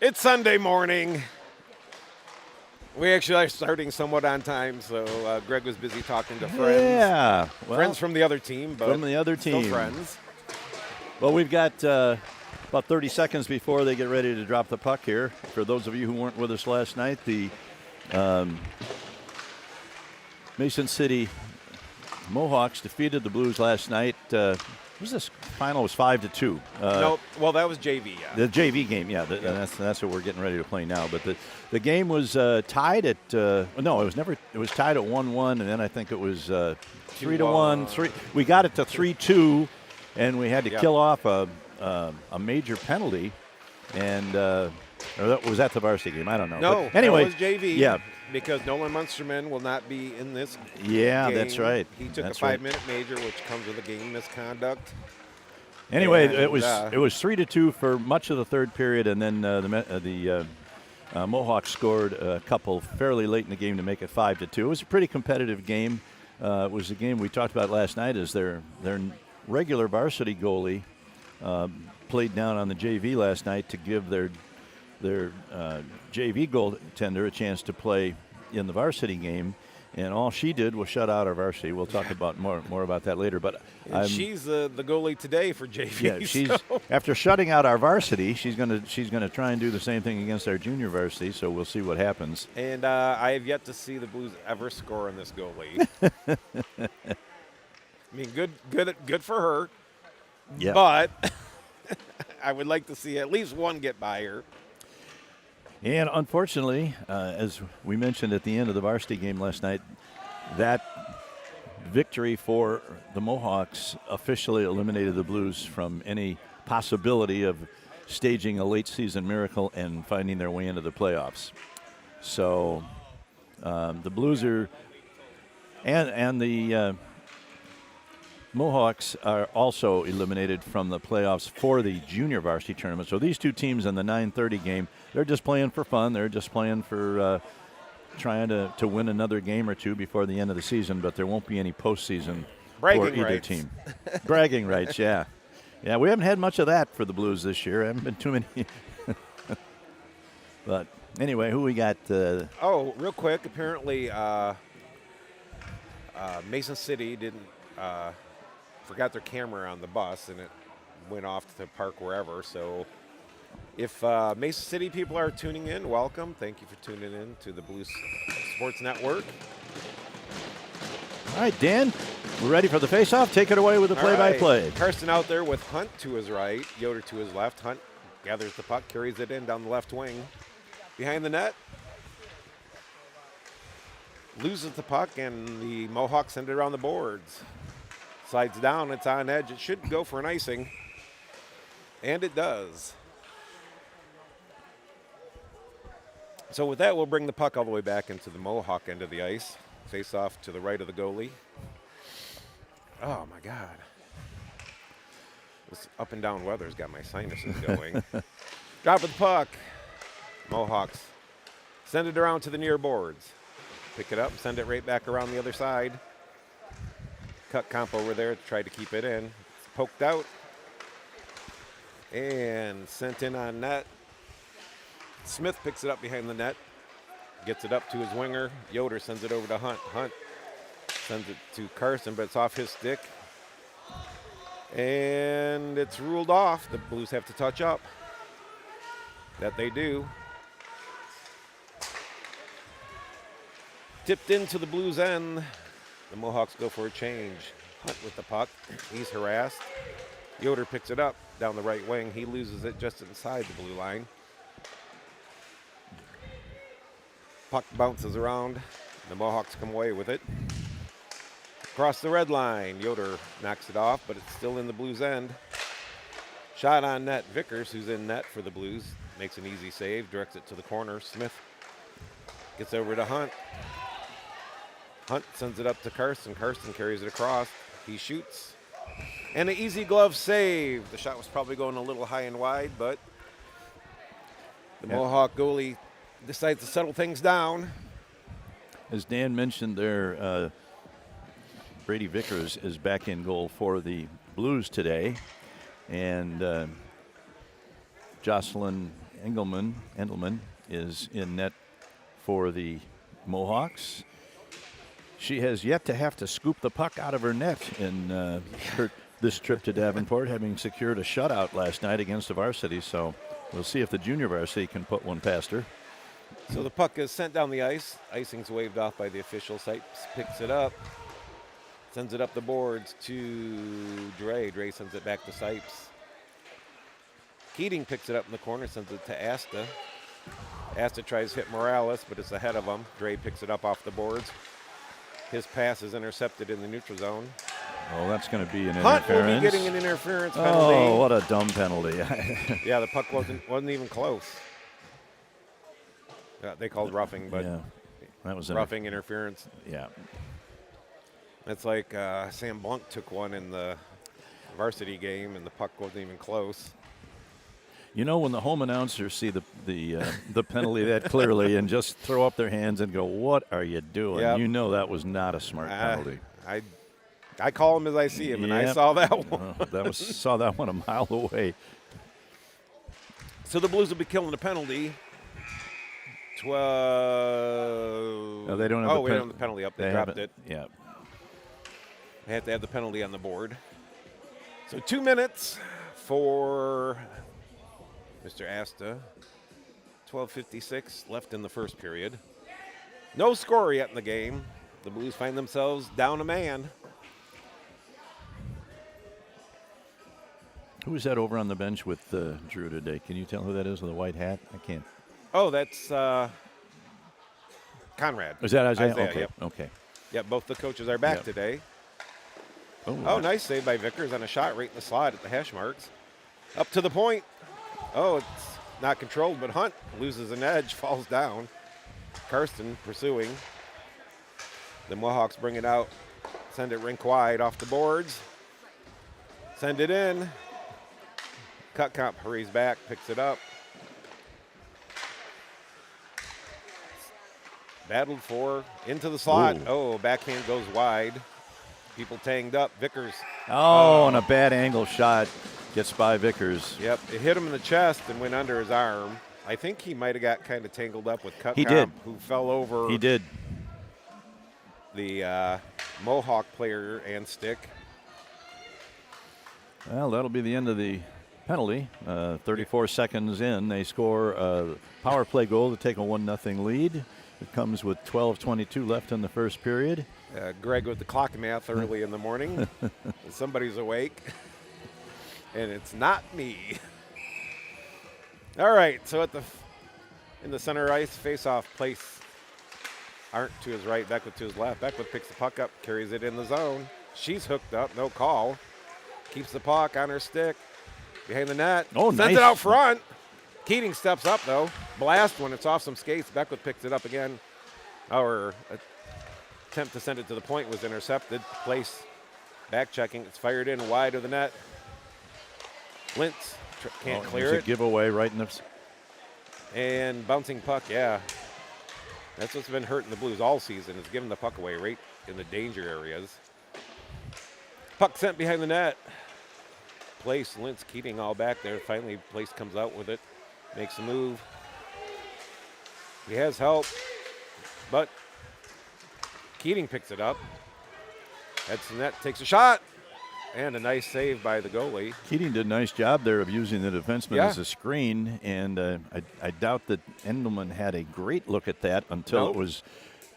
It's Sunday morning. We actually are starting somewhat on time, so Greg was busy talking to friends. Yeah. Well, friends from the other team, but from the other team. Still friends. Well, we've got about 30 seconds before they get ready to drop the puck here. For those of you who weren't with us last night, the Mason City Mohawks defeated the Blues last night. What was this? Final was 5-2. Nope. Well, that was JV. Yeah. The JV game, yeah. That's what we're getting ready to play now. But the game was tied at no, it was never. It was tied at 1-1, and then I think it was 3-1. We got it to 3-2, and we had to kill off a major penalty, and or was that the varsity game? I don't know. No. But anyway, it was JV. Yeah. Because Nolan Munsterman will not be in this Yeah, game. that's right. He took that's a 5-minute major, which comes with a game misconduct. Anyway, And, it was 3-2 for much of the third period, and then the Mohawks scored a couple fairly late in the game to make it 5-2. It was a pretty competitive game. It was a game we talked about last night as their regular varsity goalie played down on the JV last night to give their JV goaltender a chance to play in the varsity game, and all she did was shut out our varsity. We'll talk about more about that later. But she's the goalie today for JV. Yeah, she's after shutting out our varsity, she's gonna try and do the same thing against our junior varsity. So we'll see what happens. And I have yet to see the Blues ever score on this goalie. I mean, good for her. Yeah. But I would like to see at least one get by her. And unfortunately, as we mentioned at the end of the varsity game last night, that victory for the Mohawks officially eliminated the Blues from any possibility of staging a late season miracle and finding their way into the playoffs. So the Blues are, and the Mohawks are also eliminated from the playoffs for the junior varsity tournament. So these two teams in the 9:30 game, they're just playing for fun. They're just playing for trying to win another game or two before the end of the season, but there won't be any postseason for either team. Bragging rights, yeah. Yeah, we haven't had much of that for the Blues this year. Haven't been too many. But anyway, who we got? Real quick, apparently Mason City forgot their camera on the bus, and it went off to park wherever. So if Mason City people are tuning in, welcome. Thank you for tuning in to the Blues Sports Network. All right, Dan, we're ready for the face-off. Take it away with the play-by-play. Right. Karsten out there with Hunt to his right, Yoder to his left. Hunt gathers the puck, carries it in down the left wing. Behind the net, loses the puck, and the Mohawks send it around the boards. Slides down, it's on edge. It should go for an icing, and it does. So with that, we'll bring the puck all the way back into the Mohawk end of the ice. Face off to the right of the goalie. Oh, my God. This up and down weather's got my sinuses going. Drop of the puck. Mohawks send it around to the near boards. Pick it up, send it right back around the other side. Cut comp over there to try to keep it in. It's poked out. And sent in on net. Smith picks it up behind the net. Gets it up to his winger. Yoder sends it over to Hunt. Hunt sends it to Carson, but it's off his stick. And it's ruled off. The Blues have to touch up. That they do. Tipped into the Blues end. The Mohawks go for a change. Hunt with the puck. He's harassed. Yoder picks it up down the right wing. He loses it just inside the blue line. Puck bounces around. The Mohawks come away with it. Across the red line. Yoder knocks it off, but it's still in the Blues end. Shot on net. Vickers, who's in net for the Blues, makes an easy save. Directs it to the corner. Smith gets over to Hunt. Hunt sends it up to Carson. Carson carries it across. He shoots. And an easy glove save. The shot was probably going a little high and wide, but the Mohawk goalie decides to settle things down. As Dan mentioned there, Brady Vickers is back in goal for the Blues today. And Jocelyn Endelman is in net for the Mohawks. She has yet to have to scoop the puck out of her net in this trip to Davenport, having secured a shutout last night against the varsity. So we'll see if the junior varsity can put one past her. So the puck is sent down the ice. Icing's waved off by the official. Sipes picks it up, sends it up the boards to Dre. Dre sends it back to Sipes. Keating picks it up in the corner, sends it to Asta. Asta tries to hit Morales, but it's ahead of him. Dre picks it up off the boards. His pass is intercepted in the neutral zone. Oh, that's going to be an Hunt interference. will be getting an interference penalty. Oh, what a dumb penalty. Yeah, the puck wasn't even close. They called roughing, but yeah, that was roughing interference. Yeah. It's like Sam Blunk took one in the varsity game, and the puck wasn't even close. You know, when the home announcers see the penalty that clearly and just throw up their hands and go, "What are you doing?" Yep. You know that was not a smart penalty. I call him as I see him, and I Yep. saw that one. Saw that one a mile away. So the Blues will be killing the penalty. 12. No, they don't have we don't have the penalty up. They dropped it. Yeah. They have to have the penalty on the board. So 2 minutes for Mr. Asta. 12:56 left in the first period. No score yet in the game. The Blues find themselves down a man. Who is that over on the bench with Drew today? Can you tell who that is with the white hat? I can't. Oh, that's Conrad. Is that Isaiah? Okay. Yep. Okay. Yep, both the coaches are back Yep. today. Oh, Nice save by Vickers on a shot right in the slot at the hash marks. Up to the point. Oh, it's not controlled, but Hunt loses an edge, falls down. Karsten pursuing. The Mohawks bring it out, send it rink wide off the boards. Send it in. Cutcomp hurries back, picks it up. Battled for into the slot. Ooh. Oh, backhand goes wide. People tanged up. Vickers. Oh, and a bad angle shot gets by Vickers. Yep, it hit him in the chest and went under his arm. I think he might have got kind of tangled up with Cutcomp, He did. who fell over He did. the Mohawk player and stick. Well, that'll be the end of the penalty. 34 seconds in, they score a power play goal to take a 1-0 lead. It comes with 12:22 left in the first period. Greg with the clock math early in the morning. Somebody's awake, and it's not me. All right, so in the center ice, face-off place. Arndt to his right, Beckwith to his left. Beckwith picks the puck up, carries it in the zone. She's hooked up, no call. Keeps the puck on her stick, behind the net. Oh, Sends nice. it out front. Keating steps up, though. Blast when it's off some skates. Beckwith picks it up again. Our attempt to send it to the point was intercepted. Place back checking. It's fired in wide of the net. Lintz can't clear There's it. a giveaway right in the. And bouncing puck, yeah. That's what's been hurting the Blues all season, is giving the puck away right in the danger areas. Puck sent behind the net. Place, Lintz, Keating all back there. Finally, Place comes out with it. Makes a move. He has help, but Keating picks it up. Heads to the net, takes a shot, and a nice save by the goalie. Keating did a nice job there of using the defenseman Yeah. as a screen, and I doubt that Endelman had a great look at that until Nope. it was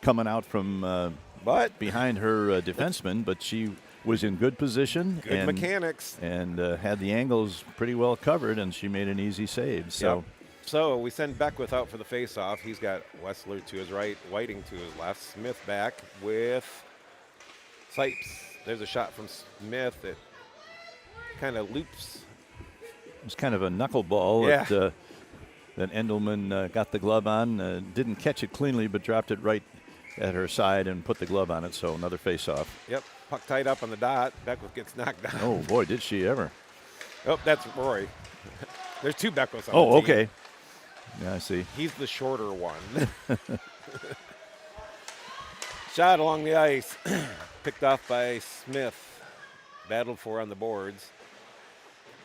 coming out from But behind her defenseman, but she was in good position. good and, mechanics. And had the angles pretty well covered, and she made an easy save. So. Yep. So we send Beckwith out for the faceoff. He's got Wessler to his right, Whiting to his left. Smith back with Sipes. There's a shot from Smith that kind of loops. It was kind of a knuckleball Yeah. that Endelman got the glove on. Didn't catch it cleanly, but dropped it right at her side and put the glove on it. So another face-off. Yep, puck tied up on the dot. Beckwith gets knocked down. Oh, boy, did she ever. Oh, that's Roy. There's two Beckwiths on the Oh, team. okay. Yeah, I see. He's the shorter one. Shot along the ice. Picked off by Smith. Battled for on the boards.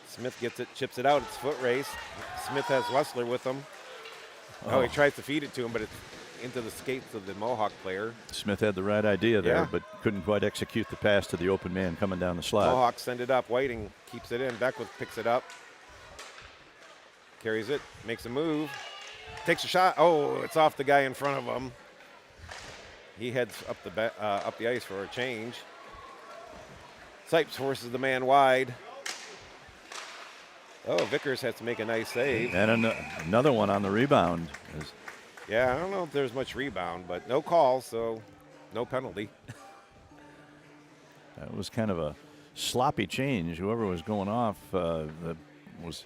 Smith gets it, chips it out. It's foot race. Smith has Wessler with him. Oh, he tries to feed it to him, but it's into the skates of the Mohawk player. Smith had the right idea there, Yeah. but couldn't quite execute the pass to the open man coming down the slot. Mohawks send it up. Whiting keeps it in. Beckwith picks it up. Carries it. Makes a move. Takes a shot. Oh, it's off the guy in front of him. He heads up the ice for a change. Sipes forces the man wide. Oh, Vickers has to make a nice save. And another one on the rebound. Yeah, I don't know if there's much rebound, but no call, so no penalty. That was kind of a sloppy change. Whoever was going off was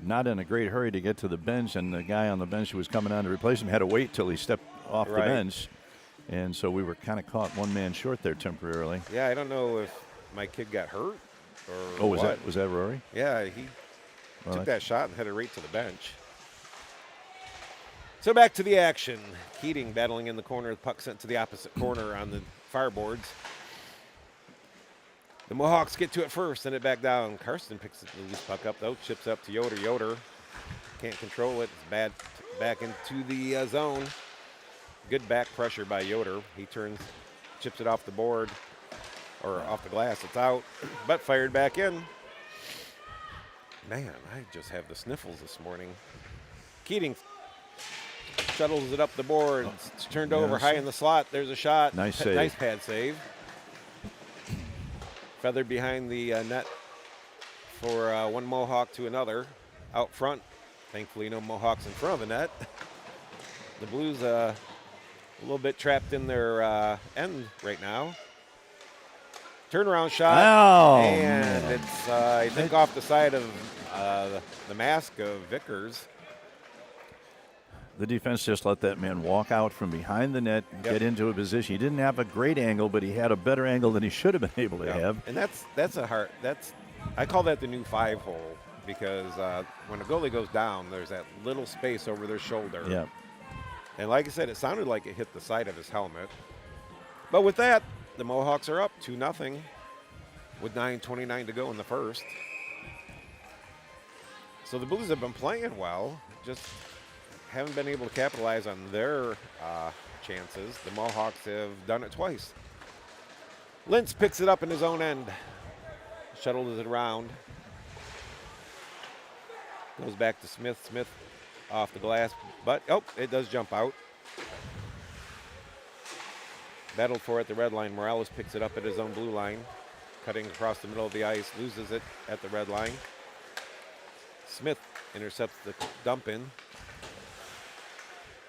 not in a great hurry to get to the bench, and the guy on the bench who was coming on to replace him had to wait till he stepped off the bench. And so we were kind of caught one man short there temporarily. Yeah, I don't know if my kid got hurt or was that Rory? Yeah, he took that shot and headed right to the bench. So back to the action. Keating battling in the corner. The puck sent to the opposite corner on the fireboards. The Mohawks get to it first, send it back down. Karsten picks the loose puck up, though. Chips up to Yoder. Yoder can't control it. It's bad back into the zone. Good back pressure by Yoder. He chips it off the board, or off the glass. It's out, but fired back in. Man, I just have the sniffles this morning. Keating shuttles it up the board. It's turned over high in the slot. There's a shot. Nice save. Nice pad save. Feathered behind the net for one Mohawk to another. Out front, thankfully no Mohawks in front of the net. The Blues a little bit trapped in their end right now. Turnaround shot, and it's I think off the side of the mask of Vickers. The defense just let that man walk out from behind the net, get into a position. He didn't have a great angle, but he had a better angle than he should have been able to have. And I call that the new 5-hole, because when a goalie goes down, there's that little space over their shoulder. Yeah. And like I said, it sounded like it hit the side of his helmet. But with that, the Mohawks are up 2-0 with 9:29 to go in the first. So the Blues have been playing well, just haven't been able to capitalize on their chances. The Mohawks have done it twice. Lintz picks it up in his own end. Shuttles it around. Goes back to Smith. Smith off the glass, but it does jump out. Battled for at the red line. Morales picks it up at his own blue line. Cutting across the middle of the ice. Loses it at the red line. Smith intercepts the dump in.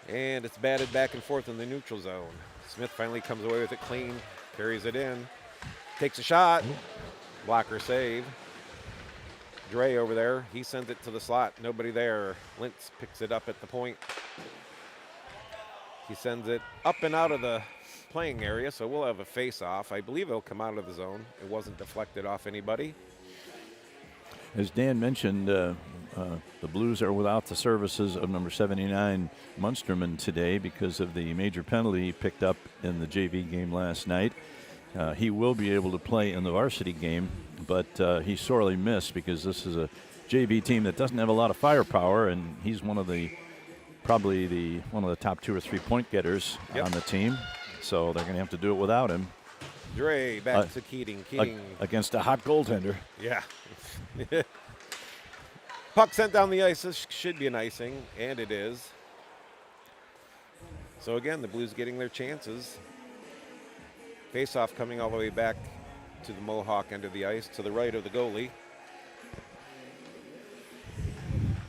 And it's batted back and forth in the neutral zone. Smith finally comes away with it clean. Carries it in. Takes a shot. Blocker save. Dre over there. He sends it to the slot. Nobody there. Lintz picks it up at the point. He sends it up and out of the playing area, so we'll have a face-off. I believe it'll come out of the zone. It wasn't deflected off anybody. As Dan mentioned, the Blues are without the services of number 79, Munsterman, today because of the major penalty he picked up in the JV game last night. He will be able to play in the varsity game, but he sorely missed because this is a JV team that doesn't have a lot of firepower, and he's one of the top 2 or 3 point getters on the team. So they're going to have to do it without him. Dre back to Keating. Keating against a hot goaltender. Yeah. Puck sent down the ice. This should be an icing, and it is. So again, the Blues getting their chances. Face-off coming all the way back to the Mohawk end of the ice, to the right of the goalie.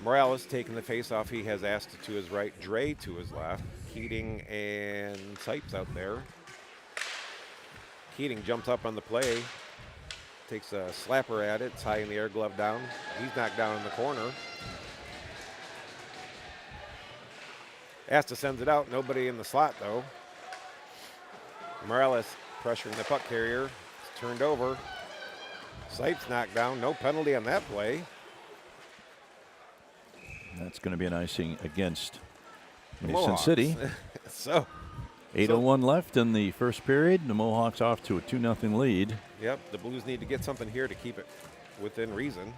Morales taking the face-off. He has Asta to his right, Dre to his left. Keating and Sipes out there. Keating jumps up on the play. Takes a slapper at it. It's high in the air, glove down. He's knocked down in the corner. Asta sends it out. Nobody in the slot, though. Morales pressuring the puck carrier. It's turned over. Sipes knocked down. No penalty on that play. That's going to be an icing against Mason Mohawks. City. So 8:01 left in the first period. The Mohawks off to a 2-0 lead. Yep, the Blues need to get something here to keep it within reason.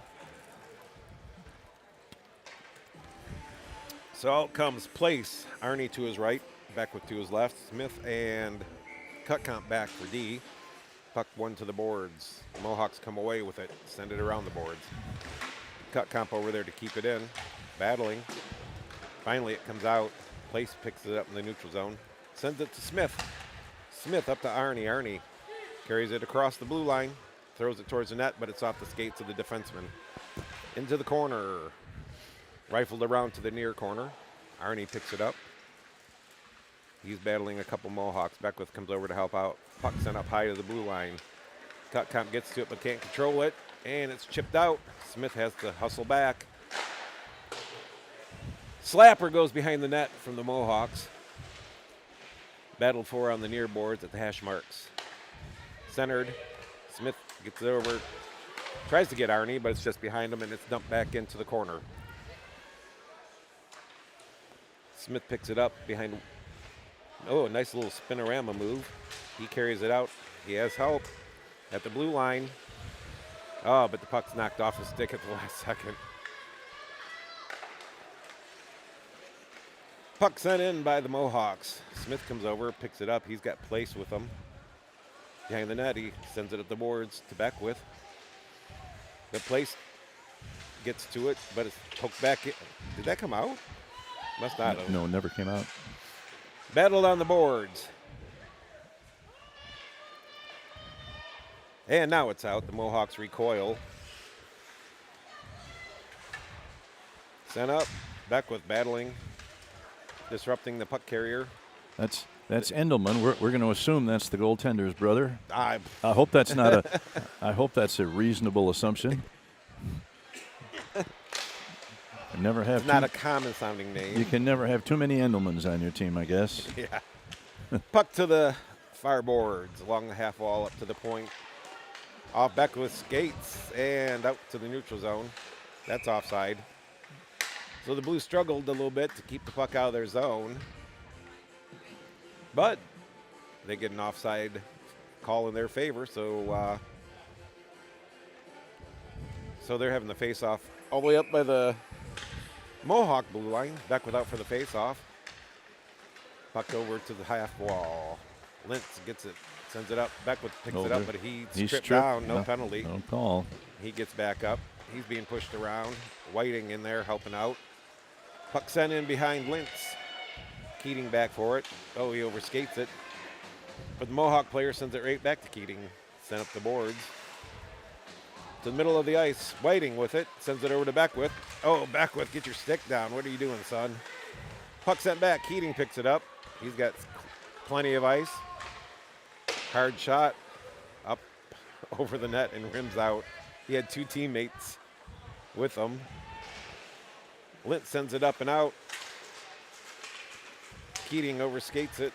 So out comes Place. Arnie to his right, Beckwith to his left. Smith and Cutcomp back for D. Puck one to the boards. The Mohawks come away with it, send it around the boards. Cutcomp over there to keep it in, battling. Finally, it comes out. Place picks it up in the neutral zone, sends it to Smith. Smith up to Arnie. Arnie carries it across the blue line, throws it towards the net, but it's off the skates of the defenseman. Into the corner. Rifled around to the near corner. Arnie picks it up. He's battling a couple Mohawks. Beckwith comes over to help out. Puck sent up high to the blue line. Cutcomp gets to it but can't control it, and it's chipped out. Smith has to hustle back. Slapper goes behind the net from the Mohawks. Battled for on the near boards at the hash marks. Centered. Smith gets it over. Tries to get Arnie, but it's just behind him, and it's dumped back into the corner. Smith picks it up behind. Oh, a nice little spinorama move. He carries it out. He has help at the blue line. Oh, but the puck's knocked off his stick at the last second. Puck sent in by the Mohawks. Smith comes over, picks it up. He's got Place with him. Behind the net, he sends it at the boards to Beckwith. The Place gets to it, but it's poked back in. Did that come out? Must not have. No, it never came out. Battled on the boards. And now it's out. The Mohawks recoil. Sent up. Beckwith battling. Disrupting the puck carrier. That's Endelman. We're going to assume that's the goaltender's brother. I hope that's not a. I hope that's a reasonable assumption. Never have. Not a common sounding name. You can never have too many Endelmans on your team, I guess. Yeah. Puck to the far boards along the half wall up to the point. Off Beckwith skates and out to the neutral zone. That's offside. So the Blues struggled a little bit to keep the puck out of their zone. But they get an offside call in their favor, so they're having the face-off all the way up by the Mohawk blue line. Beckwith out for the face-off. Puck over to the half wall. Lintz gets it, sends it up. Beckwith picks it up, but he's stripped down. No penalty. No call. He gets back up. He's being pushed around. Whiting in there helping out. Puck sent in behind Lintz. Keating back for it. Oh, he overskates it. But the Mohawk player sends it right back to Keating. Sent up the boards. To the middle of the ice. Whiting with it. Sends it over to Beckwith. Oh, Beckwith, get your stick down. What are you doing, son? Puck sent back. Keating picks it up. He's got plenty of ice. Hard shot. Up over the net and rims out. He had two teammates with him. Lint sends it up and out. Keating overskates it.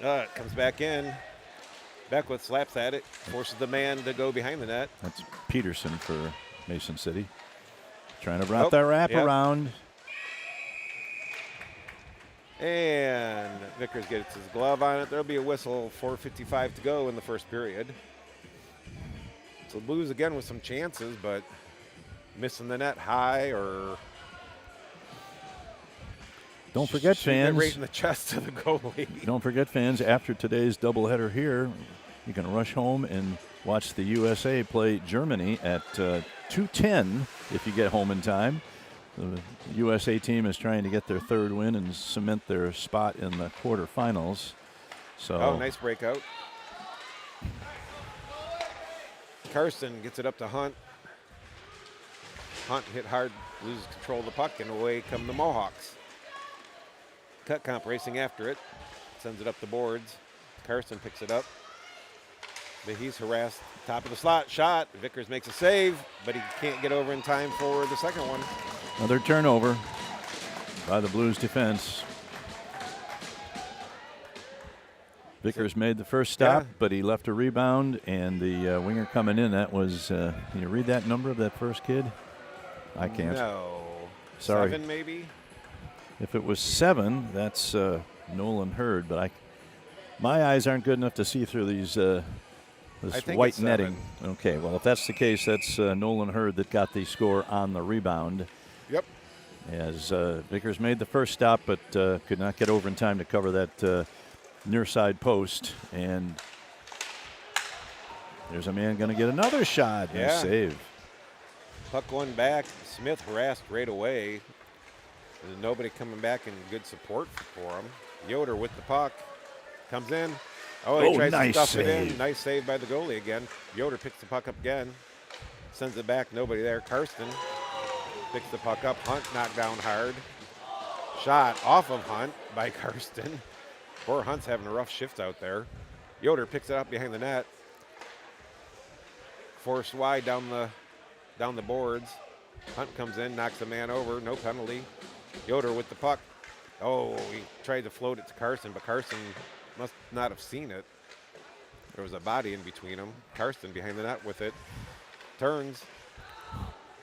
It comes back in. Beckwith slaps at it. Forces the man to go behind the net. That's Peterson for Mason City. Trying to wrap that wrap around. And Vickers gets his glove on it. There'll be a whistle. 4:55 to go in the first period. So the Blues again with some chances, but missing the net high or don't forget, fans. Right in the chest to the goalie. Don't forget, fans, after today's doubleheader here, you can rush home and watch the USA play Germany at 2:10 if you get home in time. The USA team is trying to get their third win and cement their spot in the quarterfinals. So, nice breakout. Carson gets it up to Hunt. Hunt hit hard, loses control of the puck, and away come the Mohawks. Cutcomp racing after it. Sends it up the boards. Carson picks it up. But he's harassed. Top of the slot. Shot. Vickers makes a save, but he can't get over in time for the second one. Another turnover by the Blues defense. Vickers made the first stop, but he left a rebound, and the winger coming in, that was, can you read that number of that first kid? I can't. No. Sorry. 7 maybe? If it was 7, that's Nolan Hurd, but my eyes aren't good enough to see through these this white netting. Okay, well, if that's the case, that's Nolan Hurd that got the score on the rebound. Yep. as Vickers made the first stop, but could not get over in time to cover that near side post. And there's a man going to get another shot. Nice save. Puck going back. Smith harassed right away. There's nobody coming back in good support for him. Yoder with the puck. Comes in. Oh, he tries to stuff it in. Nice save by the goalie again. Yoder picks the puck up again. Sends it back. Nobody there. Karsten picks the puck up. Hunt knocked down hard. Shot off of Hunt by Karsten. Poor Hunt's having a rough shift out there. Yoder picks it up behind the net. Forced wide down the boards. Hunt comes in, knocks the man over. No penalty. Yoder with the puck. Oh, he tried to float it to Karsten, but Karsten must not have seen it. There was a body in between them. Karsten behind the net with it. Turns.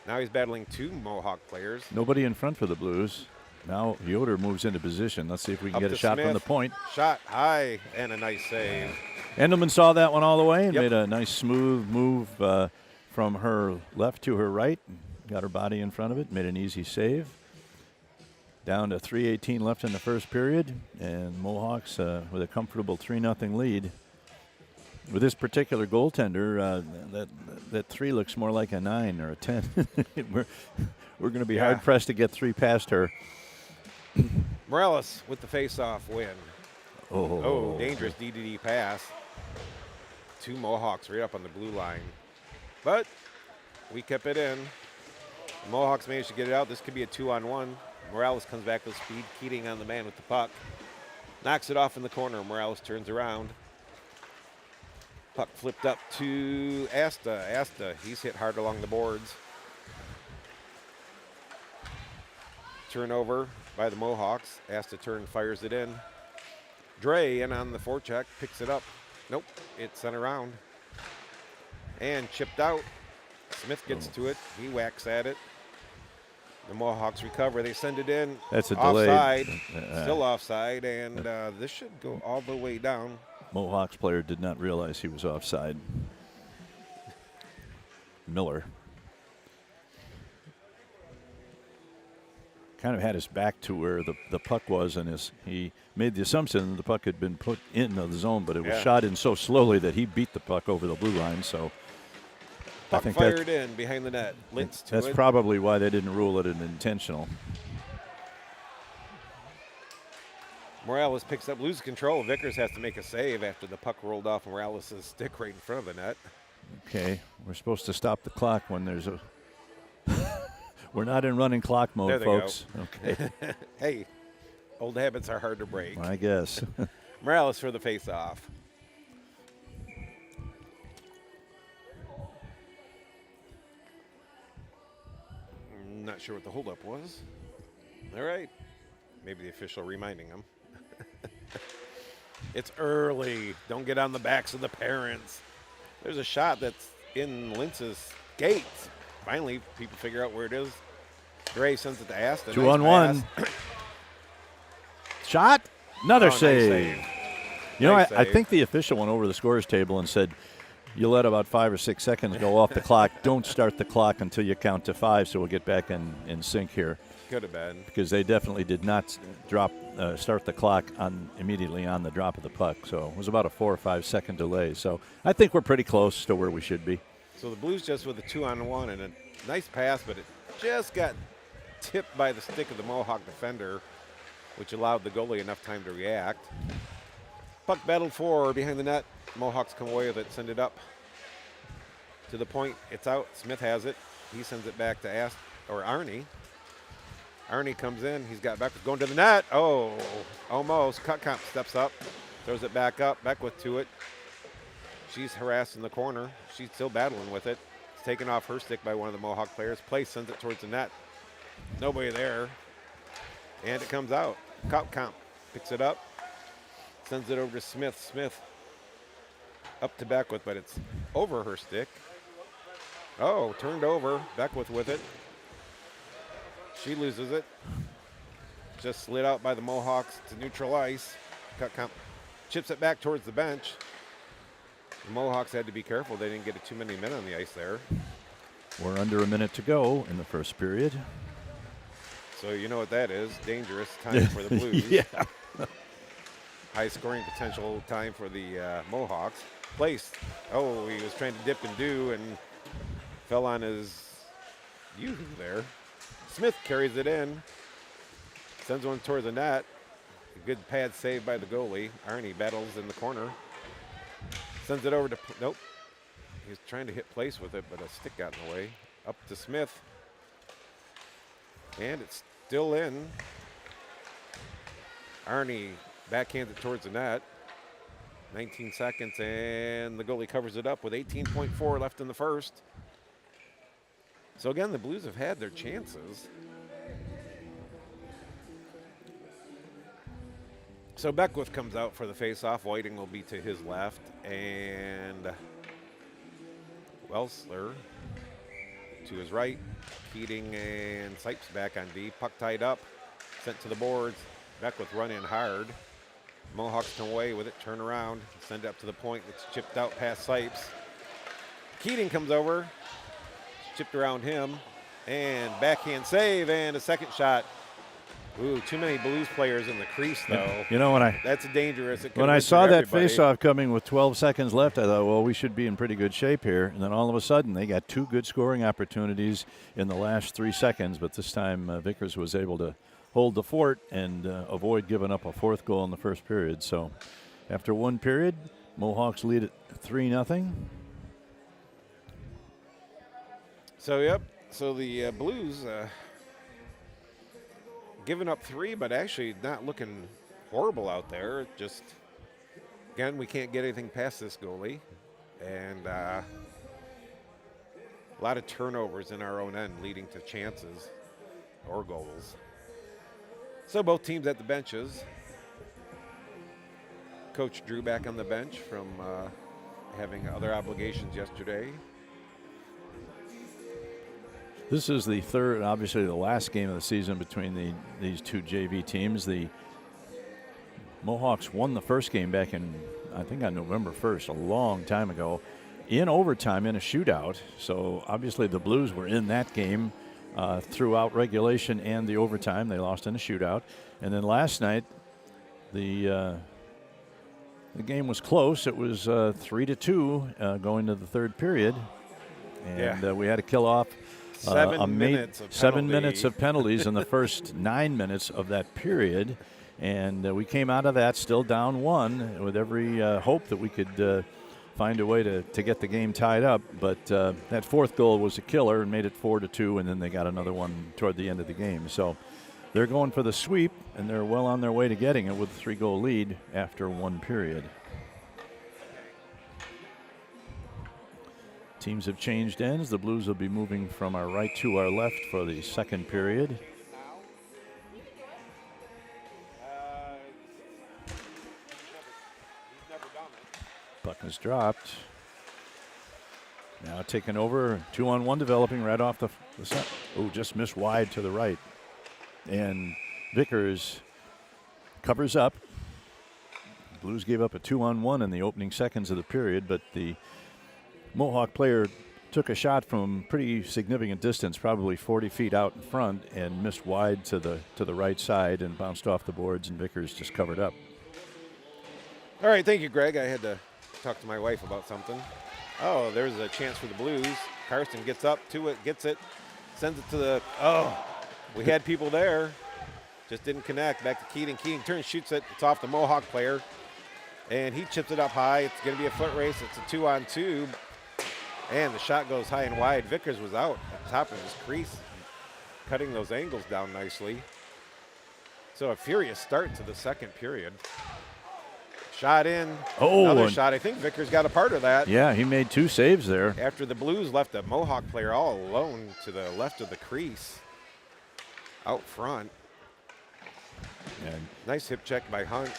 Now he's battling two Mohawk players. Nobody in front for the Blues. Now Yoder moves into position. Let's see if we can get a shot from the point. Shot high and a nice save. Endelman saw that one all the way and made a nice smooth move from her left to her right. Got her body in front of it, made an easy save. Down to 3:18 left in the first period, and Mohawks with a comfortable 3-0 lead. With this particular goaltender, that 3 looks more like a 9 or a 10. we're going to be hard pressed to get 3 past her. Morales with the face-off win. Oh, dangerous DDD pass. 2 Mohawks right up on the blue line. But we kept it in. The Mohawks managed to get it out. This could be a 2-on-1. Morales comes back with speed. Keating on the man with the puck. Knocks it off in the corner. Morales turns around. Puck flipped up to Asta. Asta, he's hit hard along the boards. Turnover by the Mohawks. Asta fires it in. Dre in on the forecheck, picks it up. Nope, it's sent around. And chipped out. Smith gets to it. He whacks at it. The Mohawks recover. They send it in. That's a offside. Delayed. Still offside, and this should go all the way down. Mohawks player did not realize he was offside. Miller kind of had his back to where the puck was, and he made the assumption the puck had been put into the zone, but it was shot in so slowly that he beat the puck over the blue line. So puck fired in behind the net. Lintz to that's it. probably why they didn't rule it an intentional. Morales picks up, loses control. Vickers has to make a save after the puck rolled off Morales' stick right in front of the net. Okay, we're supposed to stop the clock when there's a... We're not in running clock mode, folks. Go. Okay. Hey, old habits are hard to break. I guess. Morales for the face-off. Not sure what the holdup was. All right. Maybe the official reminding him. It's early. Don't get on the backs of the parents. There's a shot that's in Lintz's gate. Finally, people figure out where it is. Gray sends it to Aston. 2-on-1. Shot. Another save. Nice save. You know, I think the official went over the scores table and said, you let about 5 or 6 seconds go off the clock. Don't start the clock until you count to 5, so we'll get back in sync here. Could have been. Because they definitely did not start the clock immediately on the drop of the puck. So it was about a 4 or 5 second delay. So I think we're pretty close to where we should be. So the Blues just with a 2-on-1 and a nice pass, but it just got tipped by the stick of the Mohawk defender, which allowed the goalie enough time to react. Puck battled forward behind the net. Mohawks come away with it, send it up to the point. It's out. Smith has it. He sends it back to Arnie. Arnie comes in. He's got Beckwith going to the net. Oh, almost. Cutcomp steps up, throws it back up. Beckwith to it. She's harassed in the corner. She's still battling with it. It's taken off her stick by one of the Mohawk players. Place sends it towards the net. Nobody there. And it comes out. Cutcomp picks it up. Sends it over to Smith. Smith up to Beckwith, but it's over her stick. Oh, turned over. Beckwith with it. She loses it. Just slid out by the Mohawks to neutral ice. Cutcomp chips it back towards the bench. The Mohawks had to be careful. They didn't get too many men on the ice there. We're under a minute to go in the first period. So you know what that is. Dangerous time for the Blues. Yeah. High scoring potential time for the Mohawks. Placed. Oh, he was trying to dip and do and fell on his yoo-hoo there. Smith carries it in. Sends one towards the net. A good pad save by the goalie. Arnie battles in the corner. Sends it over to, nope. He's trying to hit place with it, but a stick got in the way. Up to Smith. And it's still in. Arnie backhands it towards the net. 19 seconds, and the goalie covers it up with 18.4 left in the first. So again, the Blues have had their chances. So Beckwith comes out for the faceoff. Whiting will be to his left, and Welsler to his right. Keating and Sipes back on D. Puck tied up, sent to the boards. Beckwith run in hard. Mohawks come away with it, turn around, send it up to the point. It's chipped out past Sipes. Keating comes over, chipped around him, and backhand save and a second shot. Ooh, too many Blues players in the crease, though. You know, that's dangerous. When I saw that faceoff coming with 12 seconds left, I thought, well, we should be in pretty good shape here. And then all of a sudden, they got two good scoring opportunities in the last 3 seconds. But this time, Vickers was able to hold the fort and avoid giving up a fourth goal in the first period. So after one period, Mohawks lead at 3-0. So, yep. So the Blues giving up 3, but actually not looking horrible out there. Just, again, we can't get anything past this goalie. And a lot of turnovers in our own end leading to chances or goals. So both teams at the benches. Coach Drew back on the bench from having other obligations yesterday. This is the third, obviously the last game of the season between these two JV teams. The Mohawks won the first game back in, I think on November 1st, a long time ago, in overtime in a shootout. So obviously the Blues were in that game throughout regulation and the overtime. They lost in a shootout. And then last night, the game was close. It was 3-2 going to the third period. And we had to kill off 7 minutes of penalties in the first 9 minutes of that period. And we came out of that still down 1 with every hope that we could find a way to get the game tied up. But that fourth goal was a killer and made it 4-2, and then they got another one toward the end of the game. So they're going for the sweep, and they're well on their way to getting it with a 3-goal lead after one period. Teams have changed ends. The Blues will be moving from our right to our left for the second period. Puck is dropped. Now taken over, 2-on-1 developing right off the side. Oh, just missed wide to the right. And Vickers covers up. Blues gave up a 2-on-1 in the opening seconds of the period, but the Mohawk player took a shot from pretty significant distance, probably 40 feet out in front, and missed wide to the right side and bounced off the boards, and Vickers just covered up. All right, thank you, Greg. I had to talk to my wife about something. Oh, there's a chance for the Blues. Karsten gets up to it, gets it, sends it to the, we had people there. Just didn't connect. Back to Keating. Keating turns, shoots it. It's off the Mohawk player. And he chips it up high. It's going to be a foot race. It's a 2-on-2. And the shot goes high and wide. Vickers was out at the top of his crease, cutting those angles down nicely. So a furious start to the second period. Shot in. Another shot. I think Vickers got a part of that. Yeah, he made 2 saves there. After the Blues left a Mohawk player all alone to the left of the crease, out front. And nice hip check by Hunt.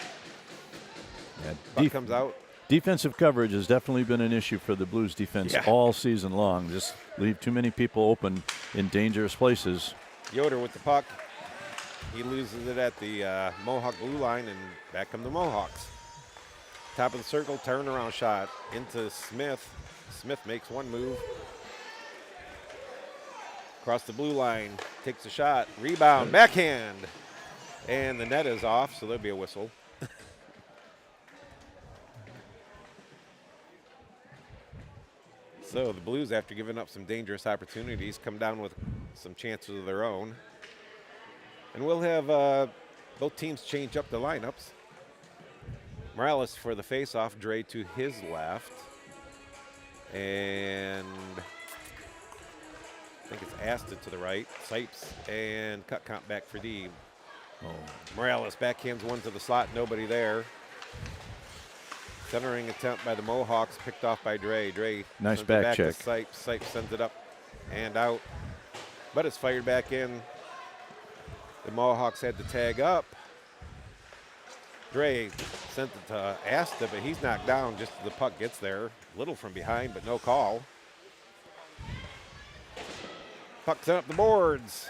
Buck comes out. Defensive coverage has definitely been an issue for the Blues defense all season long. Just leave too many people open in dangerous places. Yoder with the puck. He loses it at the Mohawk blue line, and back come the Mohawks. Top of the circle, turnaround shot into Smith. Smith makes one move. Across the blue line, takes a shot, rebound, backhand. And the net is off, so there'll be a whistle. So the Blues, after giving up some dangerous opportunities, come down with some chances of their own. And we'll have both teams change up the lineups. Morales for the face-off, Dre to his left. And I think it's Asta to the right. Sipes and Cutcomp back for D. Oh. Morales backhands one to the slot, nobody there. Centering attempt by the Mohawks, picked off by Dre. Dre nice sends it back back check. to Sipes. Sipes sends it up and out, but it's fired back in. The Mohawks had to tag up. Dre sent it to Asta, but he's knocked down just as the puck gets there. Little from behind, but no call. Puck sent up the boards.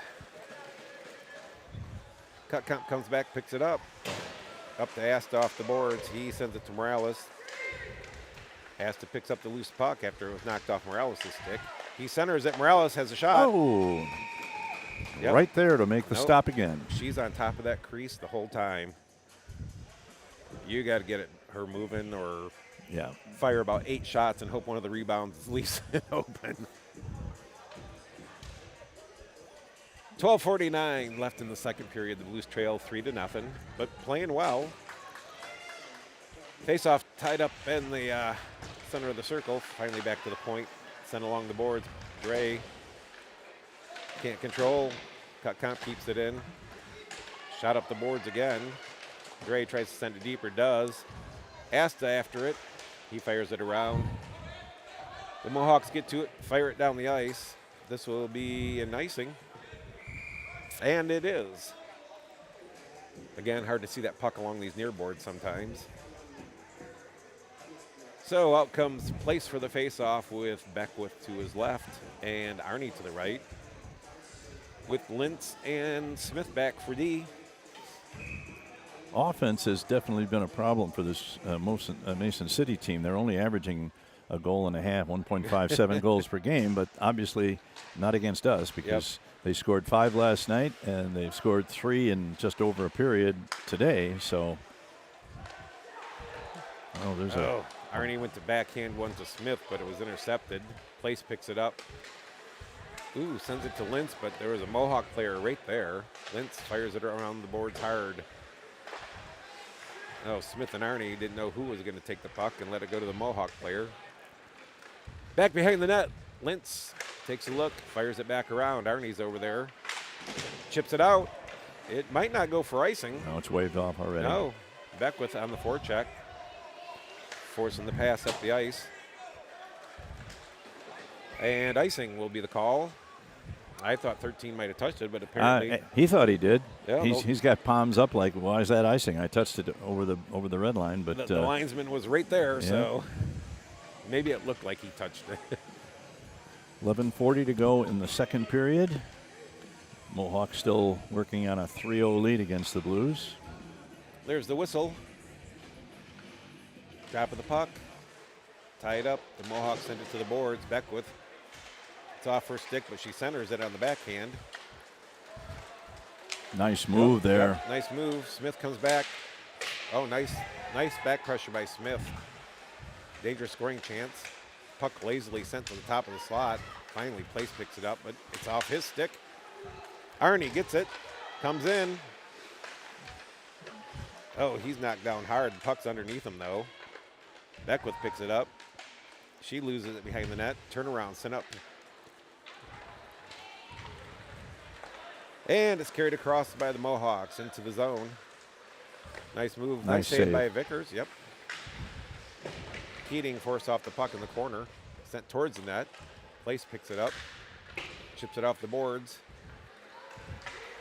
Cutcomp comes back, picks it up. Up to Asta off the boards. He sends it to Morales. Asta picks up the loose puck after it was knocked off Morales' stick. He centers it. Morales has a shot. Oh, Yep. right there to make the Nope. stop again. She's on top of that crease the whole time. You got to get her moving or Yeah. fire about 8 shots and hope one of the rebounds leaves it open. 12:49 left in the second period. The Blues trail 3-0, but playing well. Face-off tied up in the center of the circle. Finally back to the point. Sent along the boards. Dre can't control. Cutcomp keeps it in. Shot up the boards again. Dre tries to send it deeper, does. Asta after it. He fires it around. The Mohawks get to it, fire it down the ice. This will be an icing. And it is. Again, hard to see that puck along these near boards sometimes. So out comes Place for the face-off with Beckwith to his left and Arnie to the right. With Lintz and Smith back for D. Offense has definitely been a problem for this Mason City team. They're only averaging a goal and a half, 1.57 goals per game, but obviously not against us because they scored 5 last night and they've scored 3 in just over a period today. So, Arnie went to backhand one to Smith, but it was intercepted. Place picks it up. Ooh, sends it to Lintz, but there was a Mohawk player right there. Lintz fires it around the boards hard. Oh, Smith and Arnie didn't know who was going to take the puck and let it go to the Mohawk player. Back behind the net, Lintz takes a look, fires it back around. Arnie's over there, chips it out. It might not go for icing. No, it's waved off already. No, Beckwith on the forecheck, forcing the pass up the ice. And icing will be the call. I thought 13 might have touched it, but apparently he thought he did. Yeah, he's got palms up like, why is that icing? I touched it over the red line, but the linesman was right there, so maybe it looked like he touched it. 11:40 to go in the second period. Mohawks still working on a 3-0 lead against the Blues. There's the whistle. Drop of the puck. Tie it up. The Mohawks send it to the boards. Beckwith. It's off her stick, but she centers it on the backhand. Nice move there. Yep, nice move. Smith comes back. Oh, nice back pressure by Smith. Dangerous scoring chance. Puck lazily sent to the top of the slot. Finally, Place picks it up, but it's off his stick. Arnie gets it. Comes in. Oh, he's knocked down hard. The puck's underneath him, though. Beckwith picks it up. She loses it behind the net. Turnaround, sent up. And it's carried across by the Mohawks into the zone. Nice move. Nice save by Vickers. Yep. Keating forced off the puck in the corner. Sent towards the net. Place picks it up. Chips it off the boards.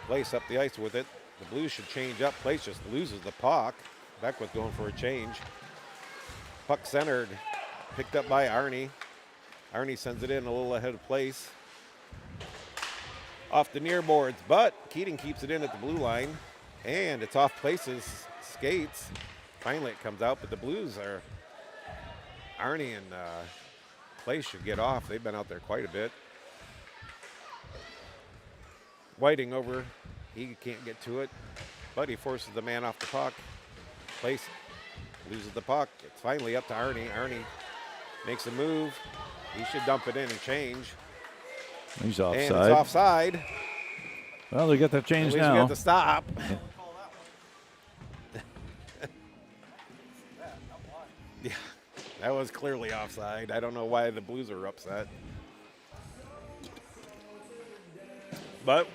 Place up the ice with it. The Blues should change up. Place just loses the puck. Beckwith going for a change. Puck centered. Picked up by Arnie. Arnie sends it in a little ahead of Place. Off the near boards, but Keating keeps it in at the blue line, and it's off Place's skates. Finally it comes out, but the Blues are, Arnie and Place should get off. They've been out there quite a bit. Whiting over. He can't get to it, but he forces the man off the puck. Place loses the puck. It's finally up to Arnie. Arnie makes a move. He should dump it in and change. He's offside. And it's offside. Well, they get that change At least we now. have to stop. Yeah, that was clearly offside. I don't know why the Blues are upset. But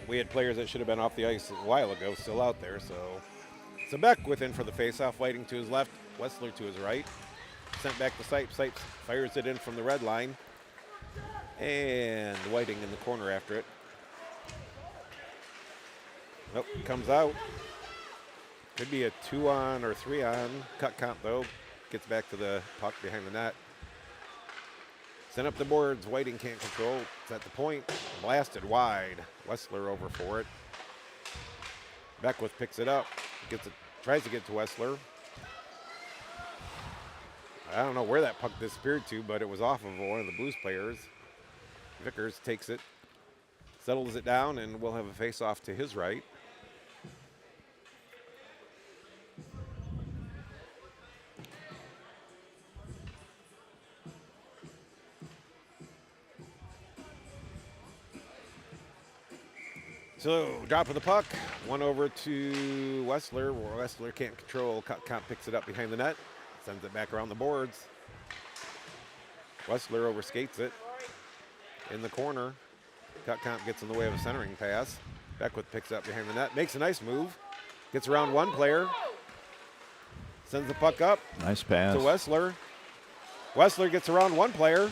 we had players that should have been off the ice a while ago still out there. So Beck within for the faceoff, Whiting to his left, Wessler to his right. Sent back to Sipes. Sipes fires it in from the red line. And Whiting in the corner after it. Nope, comes out. Could be a 2-on or 3-on. Cut count though. Gets back to the puck behind the net. Sent up the boards. Whiting can't control. It's at the point. Blasted wide. Wessler over for it. Beckwith picks it up. Tries to get to Wessler. I don't know where that puck disappeared to, but it was off of one of the Blues players. Vickers takes it, settles it down, and we'll have a face-off to his right. So, drop of the puck, one over to Wessler. Wessler can't control. Comp picks it up behind the net, sends it back around the boards. Wessler overskates it in the corner. Comp gets in the way of a centering pass. Beckwith picks up behind the net, makes a nice move, gets around one player, sends the puck up. Nice pass to Wessler. Wessler gets around one player.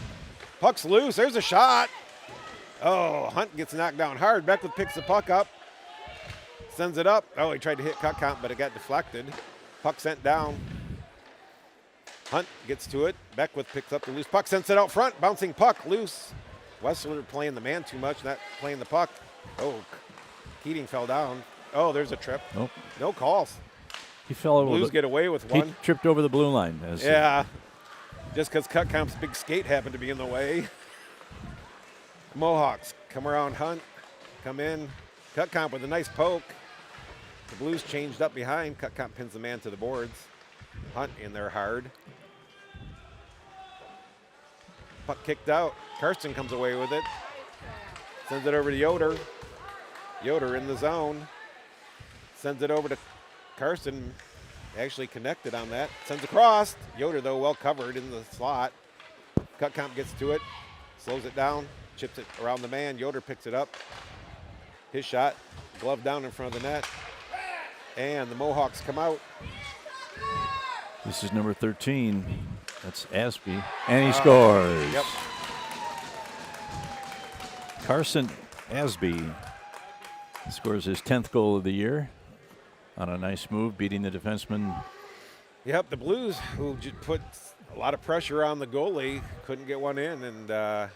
Puck's loose. There's a shot. Oh, Hunt gets knocked down hard. Beckwith picks the puck up, sends it up. Oh, he tried to hit Count, but it got deflected. Puck sent down. Hunt gets to it. Beckwith picks up the loose puck, sends it out front. Bouncing puck, loose. Wessler playing the man too much, not playing the puck. Oh, Keating fell down. Oh, there's a trip. Nope. No calls. He fell over. Blues get away with one. He tripped over the blue line. Yeah, just because Cutcamp's big skate happened to be in the way. Mohawks come around Hunt, come in. Cutcamp with a nice poke. The Blues changed up behind. Cutcamp pins the man to the boards. Hunt in there hard. Puck kicked out. Karsten comes away with it. Sends it over to Yoder. Yoder in the zone. Sends it over to Karsten. Actually connected on that. Sends across. Yoder, though, well covered in the slot. Cutcamp gets to it. Slows it down. Chips it around the man. Yoder picks it up. His shot. Glove down in front of the net. And the Mohawks come out. This is number 13. That's Asby. And he scores. Yep. Carson Asby scores his 10th goal of the year on a nice move, beating the defenseman. Yep, the Blues, who just put a lot of pressure on the goalie, couldn't get one in, and a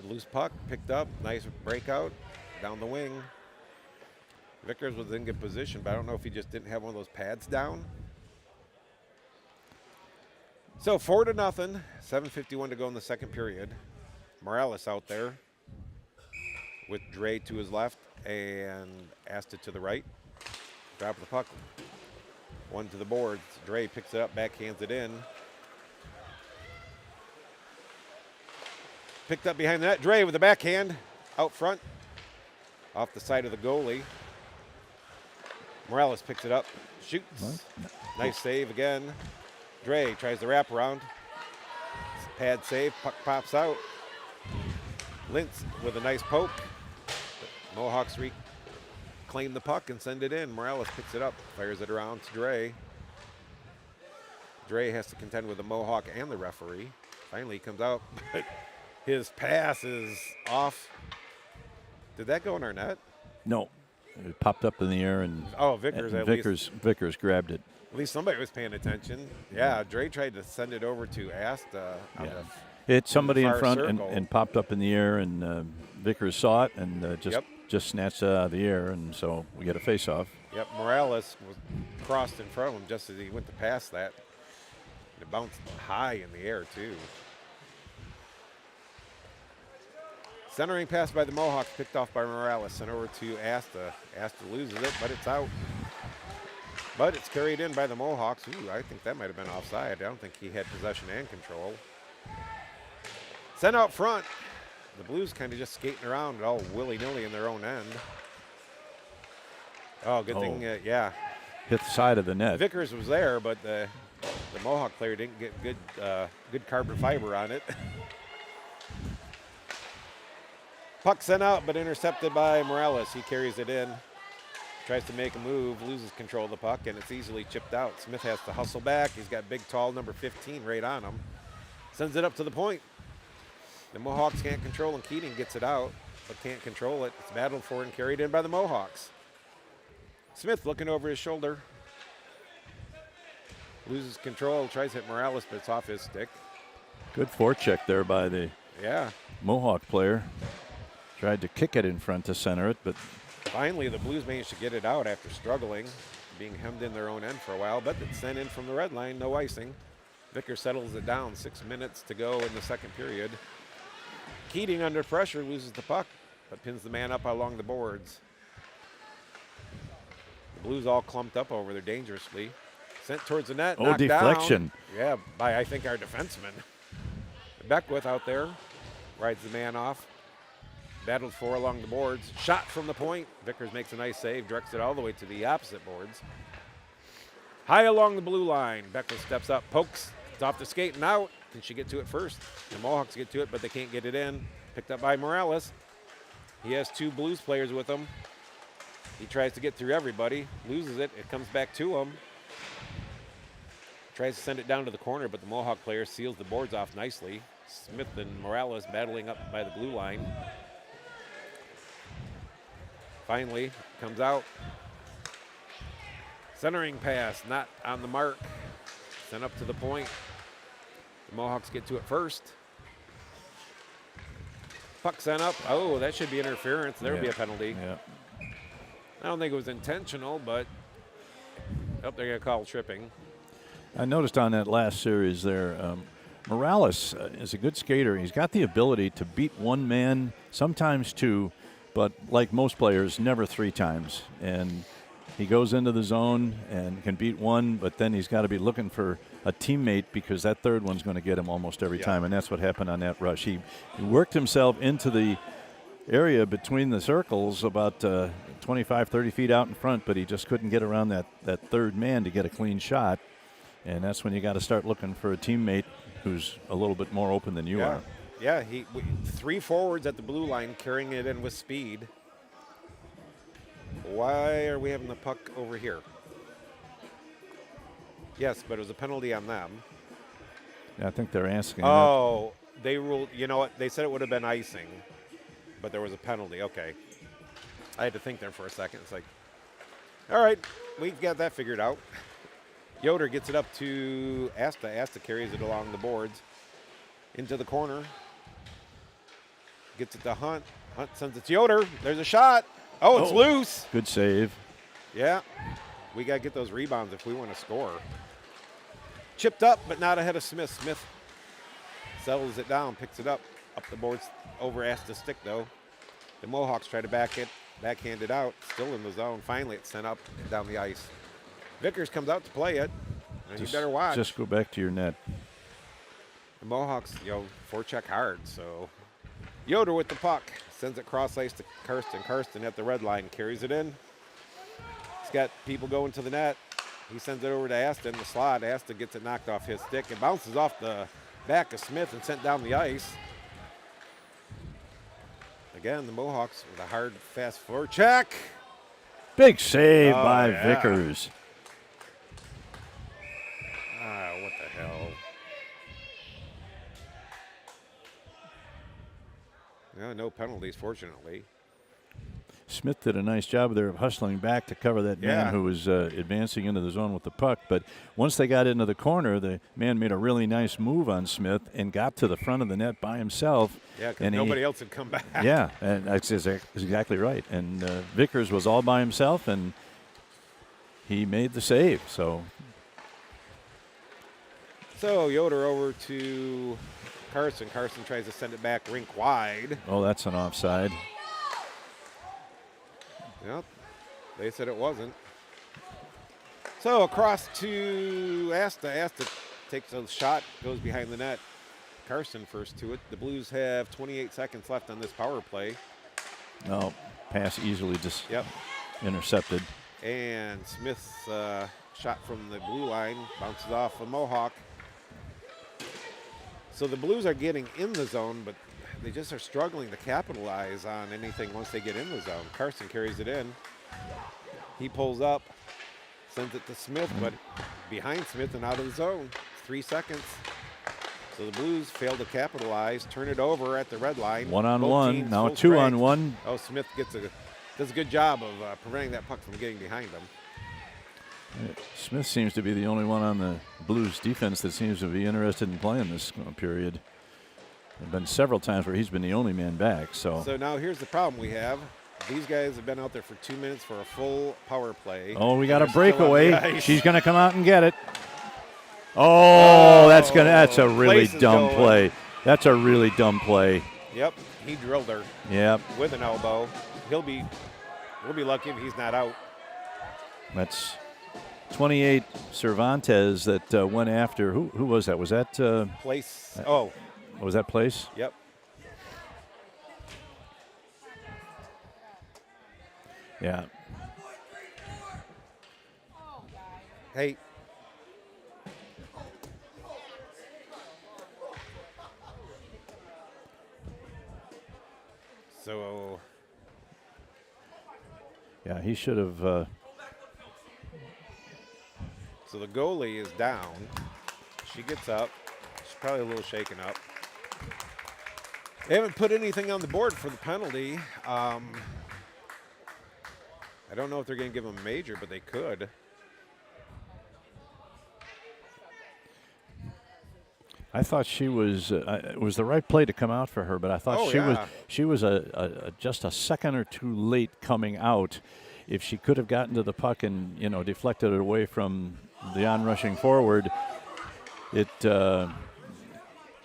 loose puck picked up. Nice breakout down the wing. Vickers was in good position, but I don't know if he just didn't have one of those pads down. So 4-0, 7:51 to go in the second period. Morales out there with Dre to his left and Asta to the right. Drop of the puck. One to the boards. Dre picks it up, backhands it in. Picked up behind the net. Dre with the backhand out front. Off the side of the goalie. Morales picks it up. Shoots. Nice save again. Dre tries to wrap around. Pad save. Puck pops out. Lintz with a nice poke. The Mohawks reclaim the puck and send it in. Morales picks it up. Fires it around to Dre. Dre has to contend with the Mohawk and the referee. Finally he comes out, but his pass is off. Did that go in our net? No. It popped up in the air and Vickers and at least. Vickers grabbed it. At least somebody was paying attention. Yeah, Dre tried to send it over to Asta. Yeah. Hit somebody in far front circle. and popped up in the air, and Vickers saw it and just snatched it out of the air, and so we get a face-off. Yep, Morales was crossed in front of him just as he went to pass that. It bounced high in the air, too. Centering pass by the Mohawks, picked off by Morales. Sent over to Asta. Asta loses it, but it's out. But it's carried in by the Mohawks. Ooh, I think that might have been offside. I don't think he had possession and control. Sent out front. The Blues kind of just skating around all willy-nilly in their own end. Oh, good thing, yeah. Hit the side of the net. Vickers was there, but the Mohawk player didn't get good carbon fiber on it. Puck sent out, but intercepted by Morales. He carries it in, tries to make a move, loses control of the puck, and it's easily chipped out. Smith has to hustle back. He's got big, tall number 15 right on him. Sends it up to the point. The Mohawks can't control, and Keating gets it out, but can't control it. It's battled for and carried in by the Mohawks. Smith looking over his shoulder. Loses control, tries to hit Morales, but it's off his stick. Good forecheck there by the Mohawk player. Tried to kick it in front to center it, but finally the Blues managed to get it out after struggling, being hemmed in their own end for a while, but it's sent in from the red line, no icing. Vickers settles it down, 6 minutes to go in the second period. Keating under pressure loses the puck, but pins the man up along the boards. The Blues all clumped up over there dangerously. Sent towards the net, knocked deflection. Down. Yeah, by I think our defenseman. Beckwith out there, rides the man off. Battled for along the boards. Shot from the point. Vickers makes a nice save, directs it all the way to the opposite boards. High along the blue line. Beckwith steps up, pokes. It's off the skate and out. Can she get to it first? The Mohawks get to it, but they can't get it in. Picked up by Morales. He has 2 Blues players with him. He tries to get through everybody, loses it. It comes back to him. Tries to send it down to the corner, but the Mohawk player seals the boards off nicely. Smith and Morales battling up by the blue line. Finally, comes out. Centering pass, not on the mark. Sent up to the point. The Mohawks get to it first. Puck sent up. Oh, that should be interference. There would be a penalty. Yeah. I don't think it was intentional, but they're going to call tripping. I noticed on that last series there, Morales is a good skater. He's got the ability to beat one man, sometimes 2, but like most players, never 3 times. And he goes into the zone and can beat one, but then he's got to be looking for a teammate because that third one's going to get him almost every time, and that's what happened on that rush. He worked himself into the area between the circles about 25, 30 feet out in front, but he just couldn't get around that third man to get a clean shot. And that's when you got to start looking for a teammate who's a little bit more open than you are. Yeah, 3 forwards at the blue line carrying it in with speed. Why are we having the puck over here? Yes, but it was a penalty on them. Yeah, I think they're asking. Oh, they ruled, you know what? They said it would have been icing, but there was a penalty. Okay. I had to think there for a second. It's like, all right, we've got that figured out. Yoder gets it up to Asta. Asta carries it along the boards into the corner. Gets it to Hunt. Hunt sends it to Yoder. There's a shot. Oh, it's loose. Good save. Yeah. We got to get those rebounds if we want to score. Chipped up, but not ahead of Smith. Smith settles it down, picks it up the boards over Asta's stick, though. The Mohawks try to backhand it out. Still in the zone. Finally, it's sent up and down the ice. Vickers comes out to play it, and you better watch. Just go back to your net. The Mohawks, forecheck hard, so. Yoder with the puck. Sends it cross ice to Karsten. Karsten at the red line carries it in. He's got people going to the net. He sends it over to Asta in the slot. Asta gets it knocked off his stick. It bounces off the back of Smith and sent down the ice. Again, the Mohawks with a hard, fast forecheck. Big save by Vickers. What the hell? No penalties, fortunately. Smith did a nice job there of hustling back to cover that man who was advancing into the zone with the puck. But once they got into the corner, the man made a really nice move on Smith and got to the front of the net by himself. Yeah, because nobody else had come back. Yeah, and that's exactly right. And Vickers was all by himself, and he made the save. So Yoder over to Carson. Carson tries to send it back rink wide. Oh, that's an offside. Yep, they said it wasn't. So across to Asta. Asta takes a shot, goes behind the net. Carson first to it. The Blues have 28 seconds left on this power play. No, pass easily just Yep. intercepted. And Smith's shot from the blue line bounces off a Mohawk. So the Blues are getting in the zone, but they just are struggling to capitalize on anything once they get in the zone. Carson carries it in. He pulls up, sends it to Smith, but behind Smith and out of the zone. 3 seconds. So the Blues fail to capitalize, turn it over at the red line. 1-on-1, now full 2-on-1. Oh, Smith does a good job of preventing that puck from getting behind him. Smith seems to be the only one on the Blues defense that seems to be interested in playing this period. There have been several times where he's been the only man back. So now here's the problem we have. These guys have been out there for 2 minutes for a full power play. Oh, we got a breakaway. Nice. She's going to come out and get it. Oh, that's a really place is dumb going. play. That's a really dumb play. Yep, he drilled her Yep. with an elbow. We'll be lucky if he's not out. That's 28 Cervantes that went after. Who was that? Was that Place. was that Place? Yep. Yeah. Hey. So. Yeah, he should have. So the goalie is down. She gets up. She's probably a little shaken up. They haven't put anything on the board for the penalty. I don't know if they're going to give him a major, but they could. I thought she was. It was the right play to come out for her, but I thought she was just a second or two late coming out. If she could have gotten to the puck and deflected it away from the on-rushing forward, it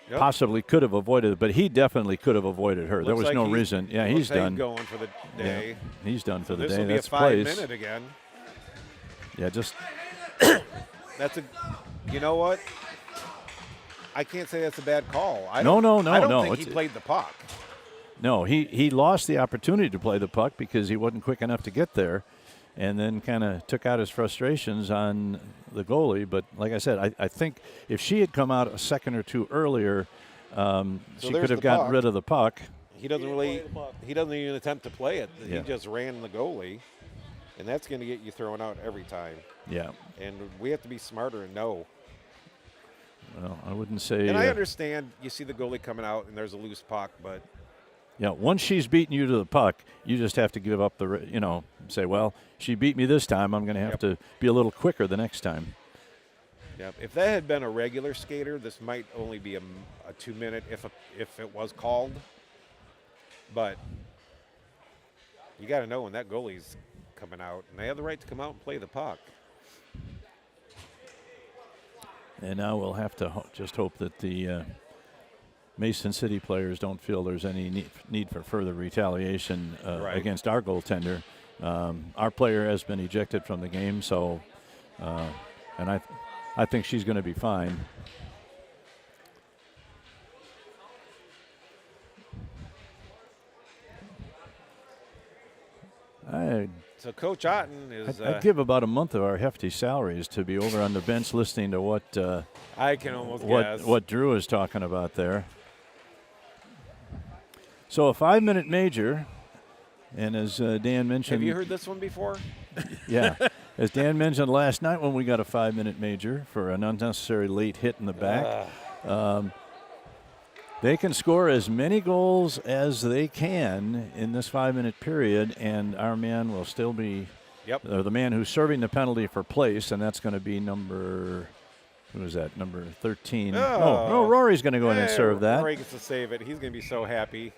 possibly could have avoided it. But he definitely could have avoided her. There was no reason. Yeah, he's done. Going for the day. Yeah, he's done for the day. This will be That's a 5-minute again. Yeah, just. That's a. You know what? I can't say that's a bad call. I No. don't think he played the puck. No, he lost the opportunity to play the puck because he wasn't quick enough to get there, and then kind of took out his frustrations on the goalie. But like I said, I think if she had come out a second or two earlier, she could have gotten rid of the puck. He doesn't even attempt to play it. Yeah. He just ran the goalie, and that's going to get you thrown out every time. Yeah. And we have to be smarter and know. Well, I wouldn't say. And I understand you see the goalie coming out and there's a loose puck, but. Yeah, once she's beaten you to the puck, you just have to give up say, well, she beat me this time. I'm going to have to be a little quicker the next time. Yep. If that had been a regular skater, this might only be a 2-minute if it was called. But you got to know when that goalie's coming out, and they have the right to come out and play the puck. And now we'll have to just hope that the Mason City players don't feel there's any need for further retaliation against our goaltender. Our player has been ejected from the game, so and I think she's going to be fine. So Coach Otten is. I'd give about a month of our hefty salaries to be over on the bench listening to what I can almost guess what Drew is talking about there. So a 5-minute major, and as Dan mentioned, have you heard this one before? Yeah, as Dan mentioned last night when we got a 5-minute major for an unnecessary late hit in the back. They can score as many goals as they can in this 5-minute period, and our man will still be the man who's serving the penalty for Place, and that's going to be number 13. No, Rory's going to go in and serve that. Rory gets to save it. He's going to be so happy.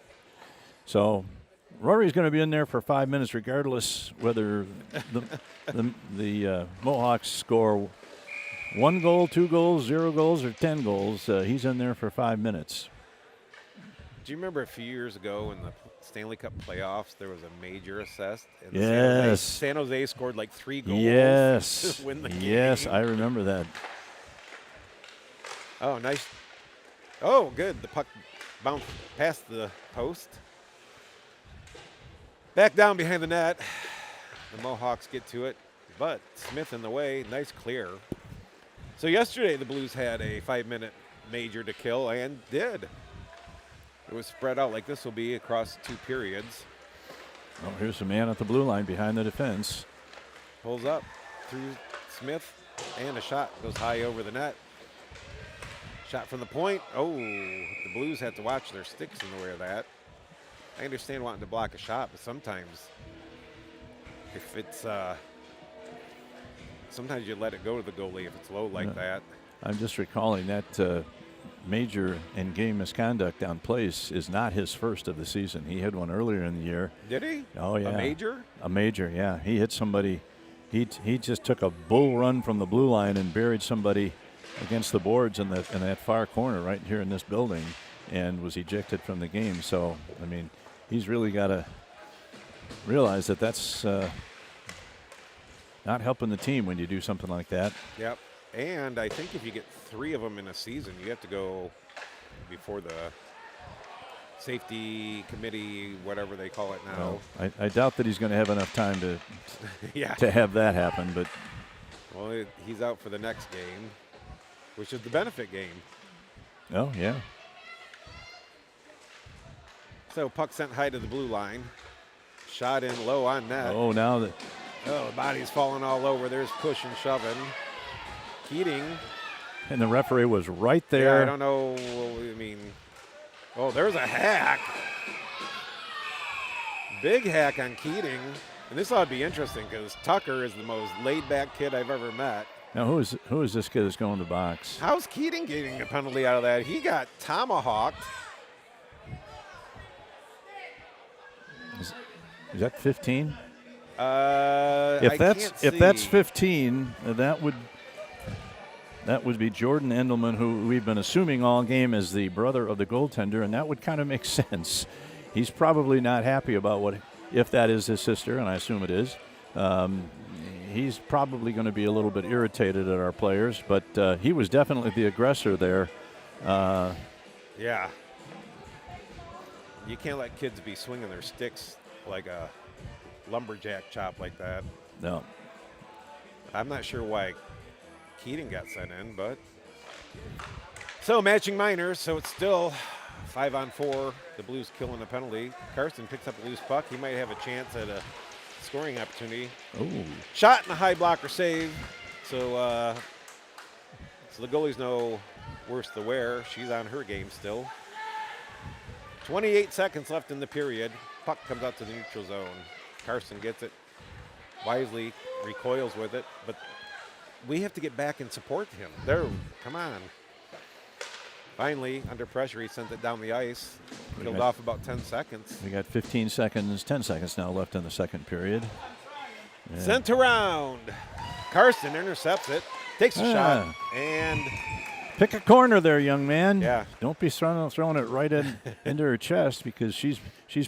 So Rory's going to be in there for 5 minutes regardless whether the Mohawks score 1 goal, 2 goals, 0 goals, or 10 goals. He's in there for 5 minutes. Do you remember a few years ago in the Stanley Cup playoffs, there was a major assessed? And Yes. San Jose scored like 3 goals Yes. to win the game. Yes, I remember that. Oh, nice. Oh, good. The puck bounced past the post. Back down behind the net. The Mohawks get to it, but Smith in the way. Nice clear. So yesterday the Blues had a 5-minute major to kill and did. It was spread out like this will be across 2 periods. Oh, here's a man at the blue line behind the defense. Pulls up through Smith, and a shot goes high over the net. Shot from the point. Oh, the Blues have to watch their sticks in the way of that. I understand wanting to block a shot, but sometimes if it's sometimes you let it go to the goalie if it's low like that. I'm just recalling that major in game misconduct on place is not his first of the season. He had one earlier in the year. Did he? Oh yeah. A major? A major, yeah. He hit somebody. He just took a bull run from the blue line and buried somebody against the boards in that far corner right here in this building, and was ejected from the game. So I mean, he's really got to realize that that's not helping the team when you do something like that. Yep. And I think if you get 3 of them in a season, you have to go before the safety committee, whatever they call it now. Well, I doubt that he's going to have enough time to yeah. to have that happen. But well, he's out for the next game, which is the benefit game. oh yeah. So puck sent high to the blue line. Shot in low on net. Oh, now that Oh, the body's falling all over. There's push and shoving. Keating. and the referee was right there. Yeah, I don't know. I mean, oh, there's a hack. Big hack on Keating. And this ought to be interesting because Tucker is the most laid-back kid I've ever met. Now, who is this kid that's going to the box? How's Keating getting a penalty out of that? He got tomahawked. Is that 15? If If that's 15, that would be Jordan Endelman, who we've been assuming all game is the brother of the goaltender, and that would kind of make sense. He's probably not happy about if that is his sister, and I assume it is. He's probably going to be a little bit irritated at our players, but he was definitely the aggressor there. Yeah. You can't let kids be swinging their sticks like a lumberjack chop like that. No. I'm not sure why Keating got sent in, but so matching minors, so it's still 5-on-4. The Blues killing the penalty. Carson picks up a loose puck. He might have a chance at a scoring opportunity. Oh. Shot and a high blocker save. So the goalies know worse the wear. She's on her game still. 28 seconds left in the period. Puck comes out to the neutral zone. Carson gets it. Wisely recoils with it, but we have to get back and support him. There, come on. Finally, under pressure, he sent it down the ice. Killed off about 10 seconds. We got 15 seconds, 10 seconds now left in the second period. Yeah. Sent around. Carson intercepts it, takes a shot, and pick a corner there, young man. Yeah. Don't be throwing it right into her chest, because she's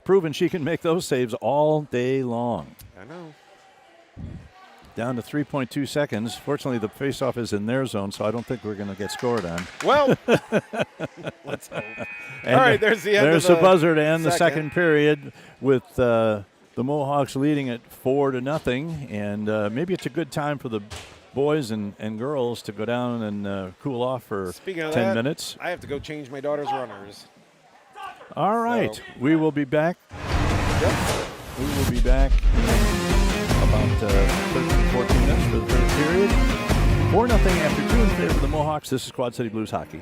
proven she can make those saves all day long. I know. Down to 3.2 seconds. Fortunately, the faceoff is in their zone, so I don't think we're going to get scored on. Well, let's hope. All right, there's the end. There's of the buzzer to end the second period with the Mohawks leading it 4-0, and maybe it's a good time for the boys and girls to go down and cool off for Speaking of 10 that, minutes. I have to go change my daughter's runners. All right, So- we will be back. Yep. We will be back in about 13, 14 minutes for the third period. 4-0 after 2 in favor of the Mohawks. This is Quad City Blues Hockey.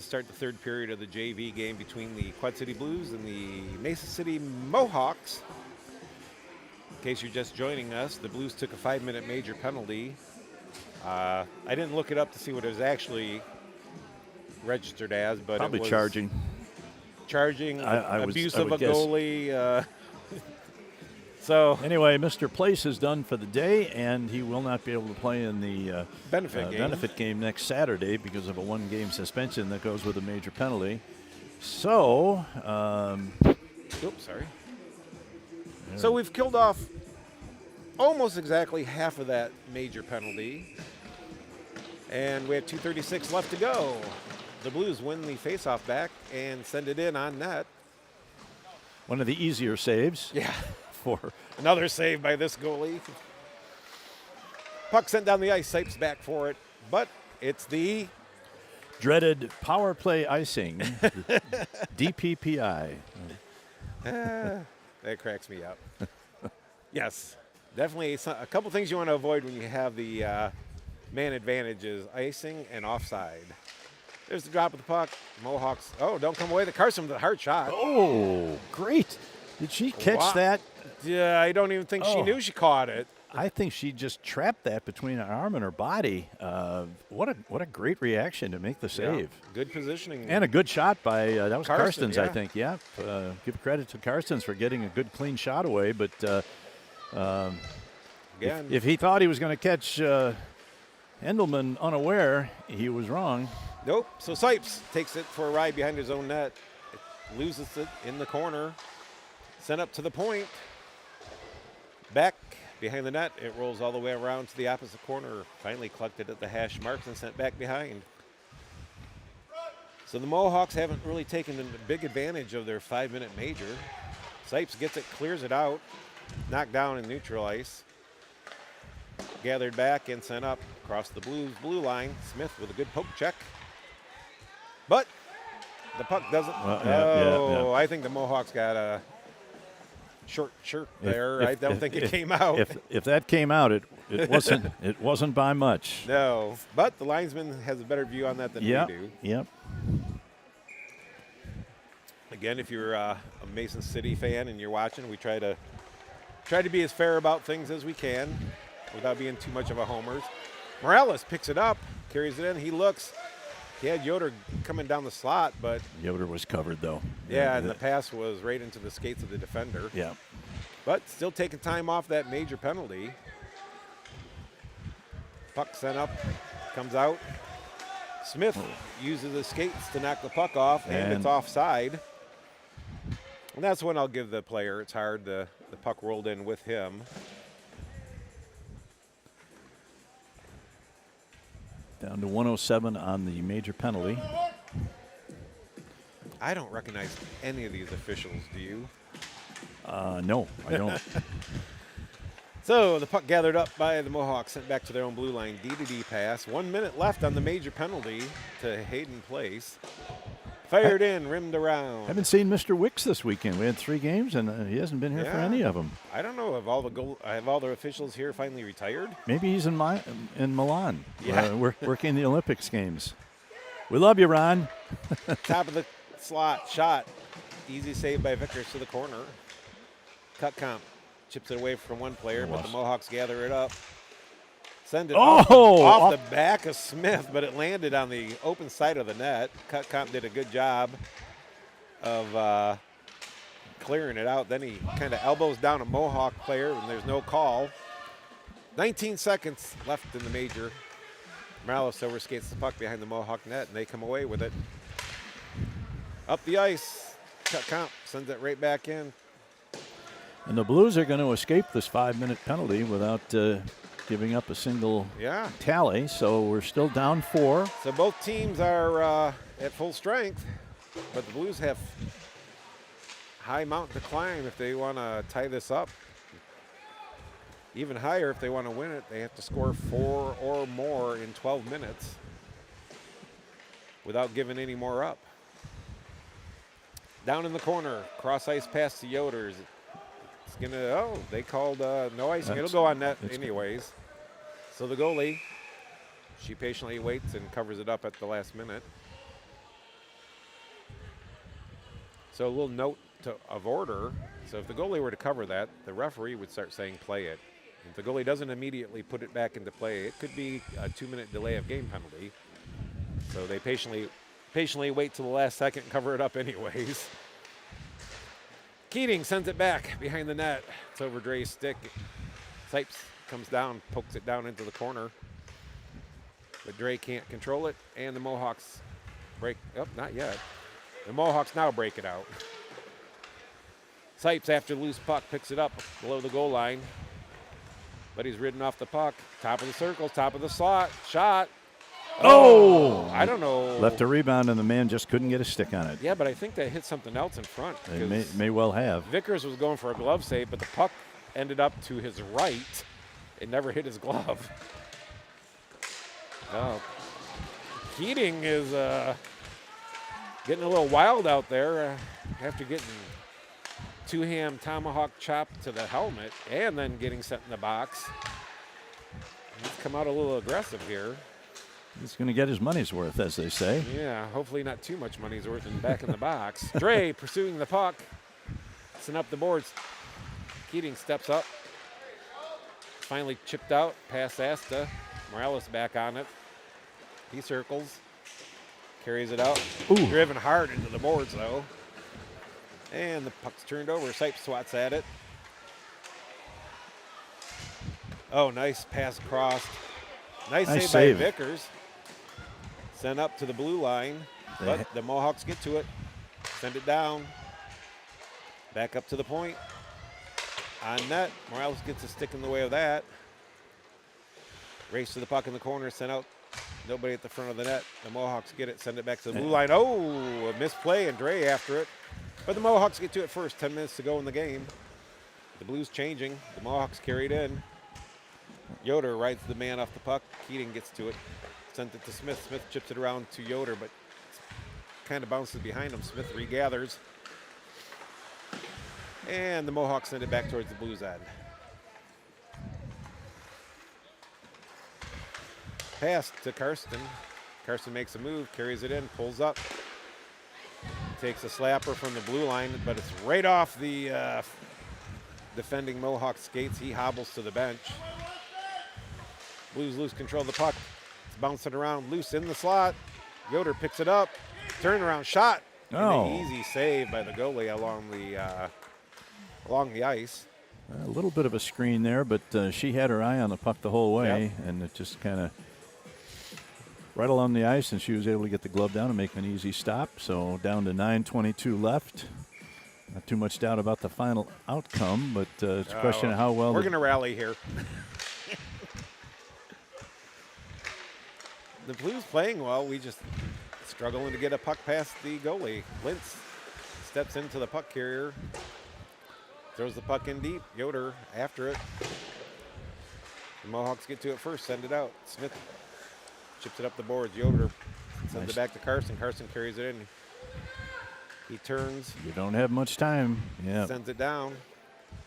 start the third period of the JV game between the Quad City Blues and the Mason City Mohawks. In case you're just joining us, the Blues took a 5-minute major penalty. I didn't look it up to see what it was actually registered as, but Probably it was charging. Abuse I of would a guess. goalie. So Anyway, Mr. Place is done for the day, and he will not be able to play in the benefit game next Saturday because of a 1-game suspension that goes with a major penalty. So, oops, sorry. So we've killed off almost exactly half of that major penalty, and we have 2:36 left to go. The Blues win the faceoff back and send it in on net. one of the easier saves. Yeah. For Another save by this goalie. Puck sent down the ice, Sipes back for it, but it's the dreaded power play icing, DPPI. that cracks me up. Yes, definitely a couple things you want to avoid when you have the man advantage is icing and offside. There's the drop of the puck. Mohawks, don't come away. The Carson with a hard shot. Oh, great. Did she catch Wow. that? Yeah, I don't even think she knew she caught it. I think she just trapped that between her arm and her body. What a great reaction to make the save. Yeah, good positioning. And a good shot by, that was Karstens, Karstens, I think. Yeah. Give credit to Karstens for getting a good, clean shot away. But Again, if he thought he was going to catch Endelman unaware, he was wrong. nope. So Sipes takes it for a ride behind his own net. It loses it in the corner. Sent up to the point. Back behind the net. It rolls all the way around to the opposite corner. Finally collected at the hash marks and sent back behind. So the Mohawks haven't really taken a big advantage of their 5-minute major. Sipes gets it, clears it out. Knocked down in neutral ice. Gathered back and sent up across the Blues blue line. Smith with a good poke check. But the puck doesn't. I think the Mohawks got a short shirt there. I don't think it came out. If that came out, it wasn't it wasn't by much. No, but the linesman has a better view on that than we do. Yep. Again, if you're a Mason City fan and you're watching, we try to be as fair about things as we can without being too much of a homers. Morales picks it up, carries it in. He looks. He had Yoder coming down the slot, but Yoder was covered though. yeah, and the pass was right into the skates of the defender. Yeah. But still taking time off that major penalty. Puck sent up, comes out. Smith uses his skates to knock the puck off, and it's offside. And that's when I'll give the player. It's hard. The puck rolled in with him. Down to 107 on the major penalty. I don't recognize any of these officials, do you? No, I don't. So the puck gathered up by the Mohawks, sent back to their own blue line. D-to-D pass. 1 minute left on the major penalty to Hayden Place. Fired in, rimmed around. Haven't seen Mr. Wicks this weekend. We had 3 games, and he hasn't been here for any of them. I don't know. Have all the officials here finally retired? Maybe he's in Milan, Yeah. working the Olympics games. We love you, Ron. Top of the slot, shot. Easy save by Vickers to the corner. Cut comp. Chips it away from one player, but the Mohawks gather it up. Send it off the back of Smith, but it landed on the open side of the net. Cut comp did a good job of clearing it out. Then he kind of elbows down a Mohawk player, and there's no call. 19 seconds left in the major. Morales over skates the puck behind the Mohawk net, and they come away with it. Up the ice. Cut comp sends it right back in. And the Blues are going to escape this 5-minute penalty without giving up a single tally. So we're still down 4. So both teams are at full strength, but the Blues have high mountain to climb if they want to tie this up. Even higher if they want to win it. They have to score 4 or more in 12 minutes without giving any more up. Down in the corner, cross ice pass to Yoders. It's gonna, they called no icing. It'll go on net anyways. So the goalie, she patiently waits and covers it up at the last minute. So a little note of order. So if the goalie were to cover that, the referee would start saying play it. If the goalie doesn't immediately put it back into play, it could be a 2-minute delay of game penalty. So they patiently wait till the last second and cover it up anyways. Keating sends it back behind the net. It's over Dre's stick. Sipes comes down, pokes it down into the corner. But Dre can't control it, and the Mohawks break. Oh, not yet. The Mohawks now break it out. Sipes, after the loose puck, picks it up below the goal line. But he's ridden off the puck. Top of the circle, top of the slot. Shot. Oh! I don't know. Left a rebound, and the man just couldn't get a stick on it. Yeah, but I think that hit something else in front. They may well have. Vickers was going for a glove save, but the puck ended up to his right. It never hit his glove. Oh. Keating is getting a little wild out there after getting two-hand tomahawk chop to the helmet and then getting set in the box. He's come out a little aggressive here. He's going to get his money's worth, as they say. Yeah, hopefully not too much money's worth in back in the box. Dre pursuing the puck. Send up the boards. Keating steps up. Finally chipped out past Asta. Morales back on it. He circles. Carries it out. Ooh. Driven hard into the boards, though. And the puck's turned over. Sipes swats at it. Oh, nice pass across. Nice save by Vickers. Sent up to the blue line. But the Mohawks get to it. Send it down. Back up to the point. On net. Morales gets a stick in the way of that. Race to the puck in the corner. Sent out. Nobody at the front of the net. The Mohawks get it. Send it back to the blue line. Oh, a misplay, and Dre after it. But the Mohawks get to it first. 10 minutes to go in the game. The Blues changing. The Mohawks carried in. Yoder rides the man off the puck. Keating gets to it. Sent it to Smith. Smith chips it around to Yoder, but kind of bounces behind him. Smith regathers. And the Mohawks send it back towards the Blues end. Pass to Karsten. Karsten makes a move, carries it in, pulls up. Takes a slapper from the blue line, but it's right off the defending Mohawk skates. He hobbles to the bench. Blues lose control of the puck. It's bouncing around loose in the slot. Yoder picks it up. Turnaround shot. Oh. And an easy save by the goalie along the ice. A little bit of a screen there, but she had her eye on the puck the whole way, and it just kind of right along the ice, and she was able to get the glove down and make an easy stop. So down to 9:22 left. Not too much doubt about the final outcome, but it's a question of how well. We're going to rally here. The Blues playing well. We just struggling to get a puck past the goalie. Lintz steps into the puck carrier. Throws the puck in deep. Yoder after it. The Mohawks get to it first. Send it out. Smith chips it up the boards. Yoder sends it back to Carson. Carson carries it in. He turns. You don't have much time. Yeah. Sends it down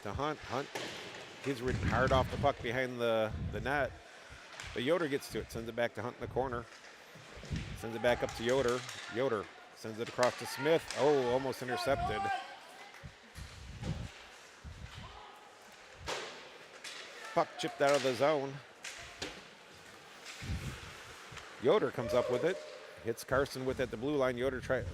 to Hunt. Hunt. He's ridden hard off the puck behind the net. But Yoder gets to it. Sends it back to Hunt in the corner. Sends it back up to Yoder. Yoder sends it across to Smith. Oh, almost intercepted. Puck chipped out of the zone. Yoder comes up with it. Hits Carson with it at the blue line.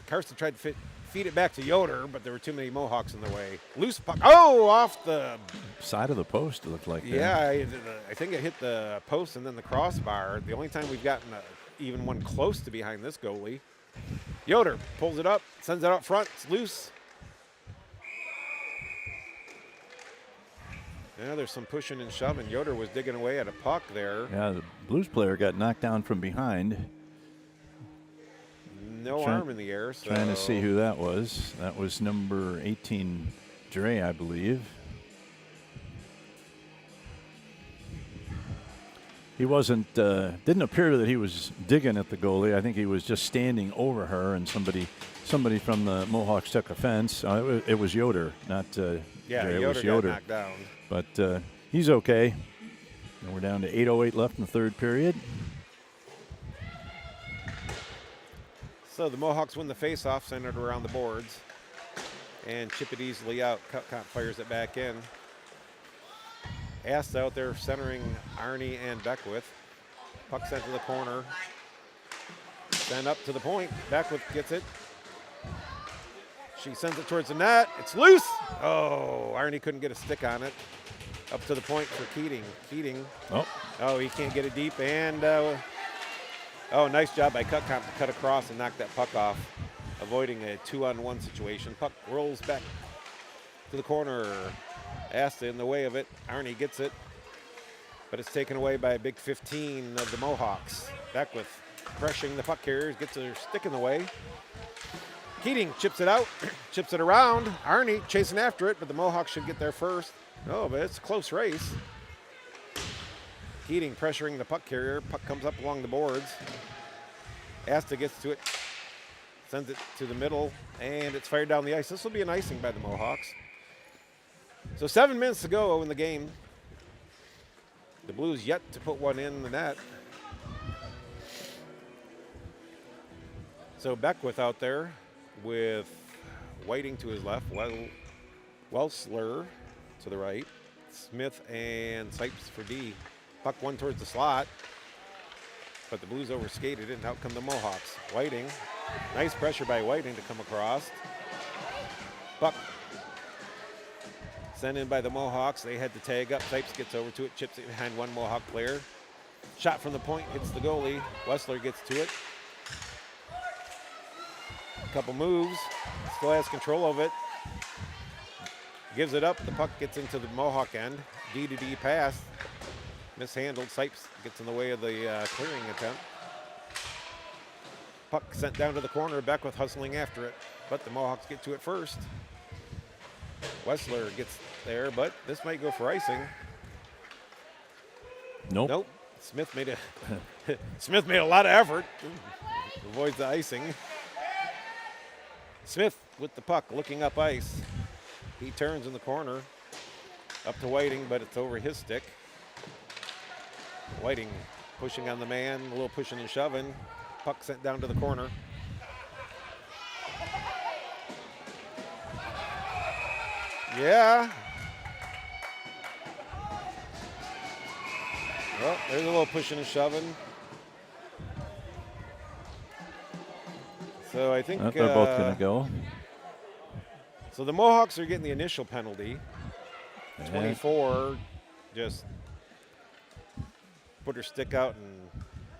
Carson tried to feed it back to Yoder, but there were too many Mohawks in the way. Loose puck. Oh, off the side of the post, it looked like. Yeah, I think it hit the post and then the crossbar. The only time we've gotten even one close to behind this goalie. Yoder pulls it up, sends it out front. It's loose. Yeah, there's some pushing and shoving. Yoder was digging away at a puck there. Yeah, the Blues player got knocked down from behind. No arm in the air. So. Trying to see who that was. That was number 18, Dre, I believe. He wasn't, didn't appear that he was digging at the goalie. I think he was just standing over her, and somebody from the Mohawks took offense. It was Yoder, not Dre. Yoder, it was Yoder got knocked down. But he's okay. And we're down to 8:08 left in the third period. So the Mohawks win the faceoff, centered around the boards. and chip it easily out. Cutcomp fires it back in. Ast out there centering Arnie and Beckwith. Puck sent to the corner. Send up to the point. Beckwith gets it. She sends it towards the net. It's loose. Oh, Arnie couldn't get a stick on it. Up to the point for Keating. Keating. Oh, he can't get it deep. And, nice job by Cutcomp to cut across and knock that puck off, avoiding a 2-on-1 situation. Puck rolls back to the corner. Asta in the way of it. Arnie gets it, but it's taken away by a big 15 of the Mohawks. Beckwith pressuring the puck carriers, gets their stick in the way. Keating chips it out, chips it around. Arnie chasing after it, but the Mohawks should get there first. Oh, but it's a close race. Keating pressuring the puck carrier. Puck comes up along the boards. Asta gets to it, sends it to the middle, and it's fired down the ice. This will be an icing by the Mohawks. So 7 minutes to go in the game. The Blues yet to put one in the net. So Beckwith out there with Whiting to his left, Welsler to the right, Smith and Sipes for D. Puck one towards the slot, but the Blues overskated it, and out come the Mohawks. Whiting, nice pressure by Whiting to come across. Puck sent in by the Mohawks. They had to tag up. Sipes gets over to it, chips it behind one Mohawk player. Shot from the point, hits the goalie. Wessler gets to it. A couple moves, still has control of it. Gives it up, the puck gets into the Mohawk end. D-to-D pass, mishandled. Sipes gets in the way of the clearing attempt. Puck sent down to the corner, Beckwith hustling after it, but the Mohawks get to it first. Wessler gets there, but this might go for icing. Nope. Smith made a lot of effort. Avoids the icing. Smith with the puck, looking up ice. He turns in the corner, up to Whiting, but it's over his stick. Whiting pushing on the man, a little pushing and shoving. Puck sent down to the corner. Yeah. Well, there's a little pushing and shoving. So I think they're both going to go. So the Mohawks are getting the initial penalty. 24 just put her stick out and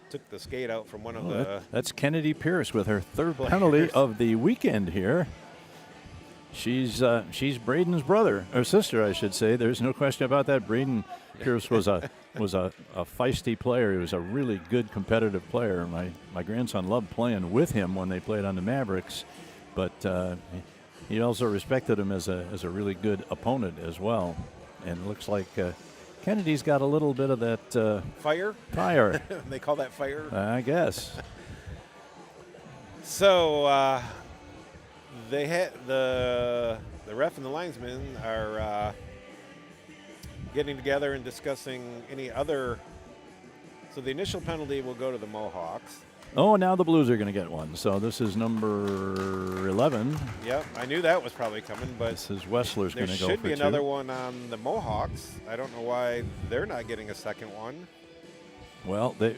took the skate out from one of the. That's Kennedy Pierce with her third penalty of the weekend here. She's Braden's brother or sister, I should say. There's no question about that. Braden Pierce was a feisty player. He was a really good competitive player. My grandson loved playing with him when they played on the Mavericks, but he also respected him as a really good opponent as well. And it looks like Kennedy's got a little bit of that fire. They call that fire, I guess. So they had the ref and the linesman are getting together and discussing any other. So the initial penalty will go to the Mohawks. Oh, now the Blues are going to get one. So this is number 11. Yep, I knew that was probably coming, but this is Wessler's going to go for two. There should be another one on the Mohawks. I don't know why they're not getting a second one. Well, that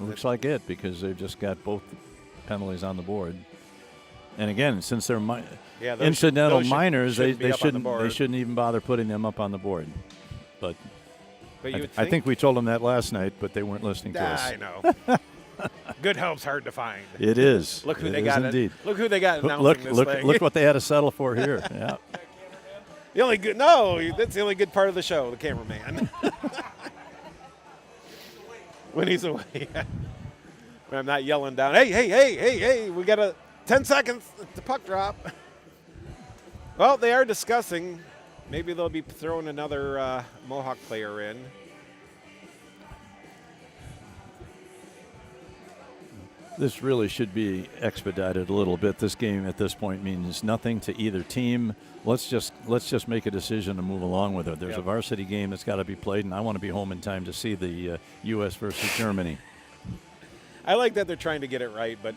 looks like it, because they've just got both penalties on the board. And again, since they're incidental minors, they shouldn't even bother putting them up on the board. But I think we told them that last night, but they weren't listening to us. I know. Good help's hard to find. It is. Look who they got. Indeed. Look who they got announcing this thing. Look what they had to settle for here. Yeah. That's the only good part of the show, the cameraman. When he's away. When I'm not yelling down, hey, we got 10 seconds to puck drop. Well, they are discussing. Maybe they'll be throwing another Mohawk player in. This really should be expedited a little bit. This game at this point means nothing to either team. Let's just make a decision and move along with it. There's a varsity game that's got to be played, and I want to be home in time to see the U.S. versus Germany. I like that they're trying to get it right, but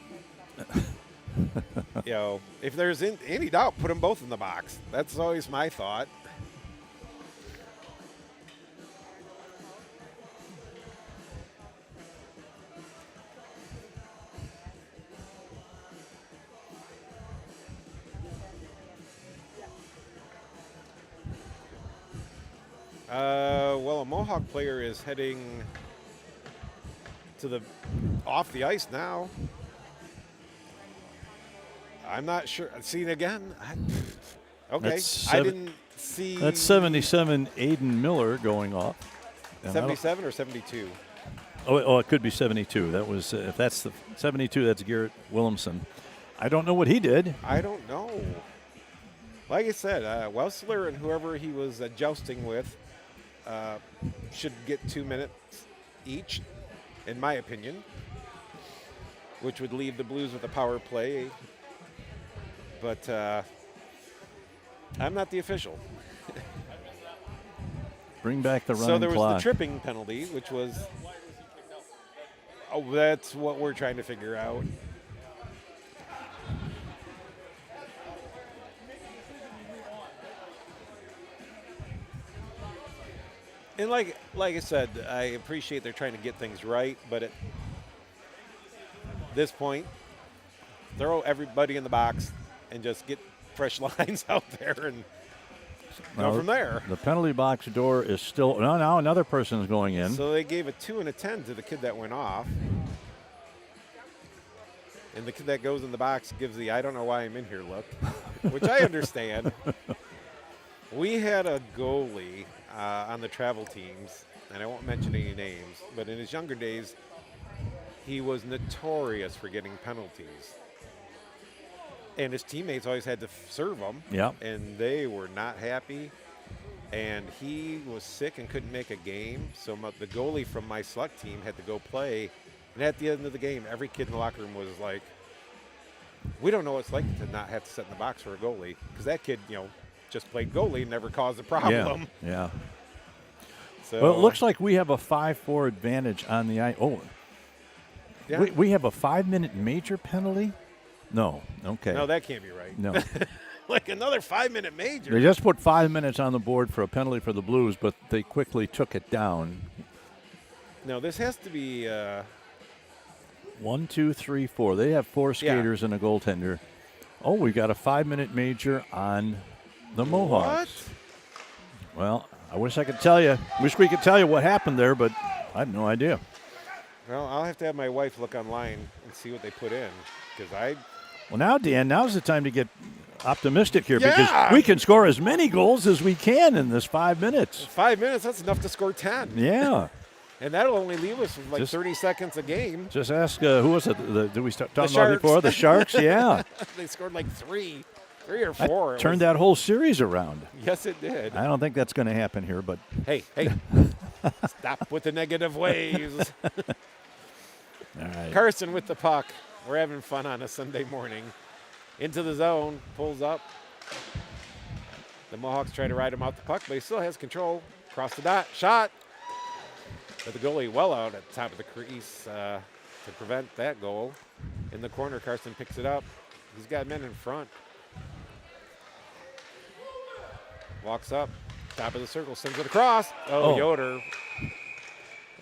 If there's any doubt, put them both in the box. That's always my thought. Well, a Mohawk player is heading off the ice now. I'm not sure. See it again? Okay. I didn't see. That's 77 Aiden Miller going off. 77 or 72? Oh, it could be 72. That was if that's the 72. That's Garrett Williamson. I don't know what he did. I don't know. Like I said, Wessler and whoever he was jousting with should get 2 minutes each, in my opinion, which would leave the Blues with a power play. But I'm not the official. Bring back the running So there was clock. the tripping penalty, which was. Oh, that's what we're trying to figure out. And like I said, I appreciate they're trying to get things right, but at this point, throw everybody in the box and just get fresh lines out there and go from there. The penalty box door is still. No, now another person is going in. So they gave a 2 and a 10 to the kid that went off. And the kid that goes in the box gives the I don't know why I'm in here look, which I understand. We had a goalie on the travel teams, and I won't mention any names, but in his younger days, he was notorious for getting penalties. And his teammates always had to serve them, and they were not happy. And he was sick and couldn't make a game, so the goalie from my select team had to go play. And at the end of the game, every kid in the locker room was like, we don't know what it's like to not have to sit in the box for a goalie, because that kid, just played goalie and never caused a problem. Yeah. So, Well, it looks like we have a 5-4 advantage on the ice. Oh, yeah. we have a 5-minute major penalty? No. Okay. No, that can't be right. No. Like another 5-minute major. They just put 5 minutes on the board for a penalty for the Blues, but they quickly took it down. No, this has to be 1, 2, 3, 4. They have 4 skaters and a goaltender. Oh, we got a 5-minute major on the Mohawks. What? Well, I wish I could tell you. Wish we could tell you what happened there, but I have no idea. Well, I'll have to have my wife look online and see what they put in, because Well, now, Dan, now's the time to get optimistic here, Yeah. because we can score as many goals as we can in this 5 minutes. 5 minutes, that's enough to score 10. Yeah. And that'll only leave us with like Just- 30 seconds a game. Just ask, who was it? Did we start talking about Sharks. before? The Sharks, yeah. They scored like three or four. That turned that whole series around. Yes, it did. I don't think that's going to happen here, but Hey, stop with the negative waves. all right. Carson with the puck. We're having fun on a Sunday morning. Into the zone, pulls up. The Mohawks try to ride him out the puck, but he still has control. Across the dot, shot. But the goalie well out at the top of the crease to prevent that goal. In the corner, Carson picks it up. He's got men in front. Walks up, top of the circle, sends it across. Oh. Yoder.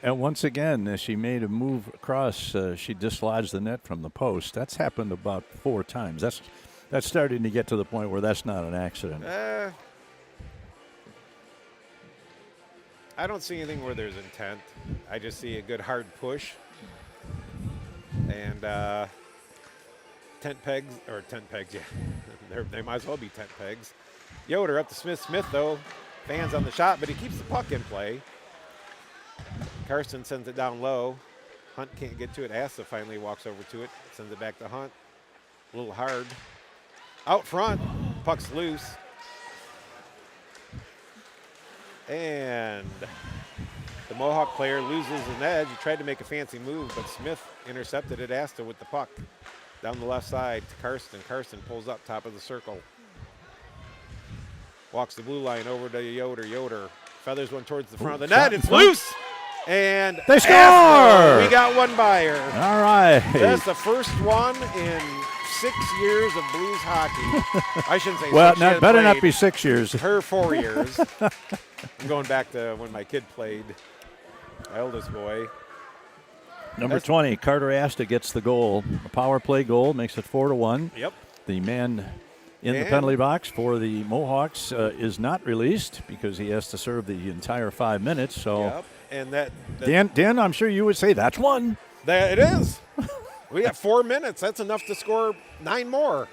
And once again, she made a move across. She dislodged the net from the post. That's happened about 4 times. That's starting to get to the point where that's not an accident. I don't see anything where there's intent. I just see a good hard push. And tent pegs, yeah. They might as well be tent pegs. Yoder up to Smith. Smith, though, fans on the shot, but he keeps the puck in play. Carson sends it down low. Hunt can't get to it. Asa finally walks over to it, sends it back to Hunt. A little hard. Out front, puck's loose. And the Mohawk player loses an edge. He tried to make a fancy move, but Smith intercepted it. Asta with the puck down the left side to Karsten. Karsten pulls up top of the circle. Walks the blue line over to Yoder. Yoder feathers one towards the front of the net. It's loose. And they score! Asta, we got one by her. All right. That's the first one in 6 years of Blues hockey. I shouldn't say Well, six. She not, hasn't better not played be 6 years. her 4 years. I'm going back to when my kid played, my eldest boy. Number 20, Carter Asta gets the goal. A power play goal makes it 4-1. Yep. The man in the penalty box for the Mohawks is not released because he has to serve the entire 5 minutes. So, yep. And that Dan, I'm sure you would say that's one. That it is. We got 4 minutes. That's enough to score 9 more.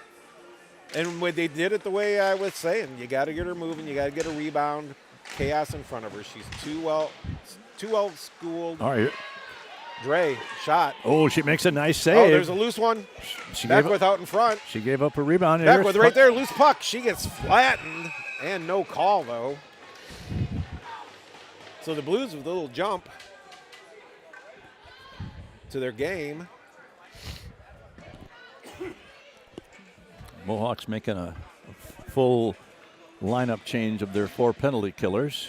And when they did it the way I was saying, you got to get her moving. You got to get a rebound. Chaos in front of her. She's too well schooled. All right. Dre, shot. Oh, she makes a nice save. Oh, there's a loose one. She Beckwith out in front. She gave up a rebound. Beckwith right there, loose puck. She gets flattened. And no call, though. So the Blues with a little jump to their game. Mohawks making a full lineup change of their 4 penalty killers.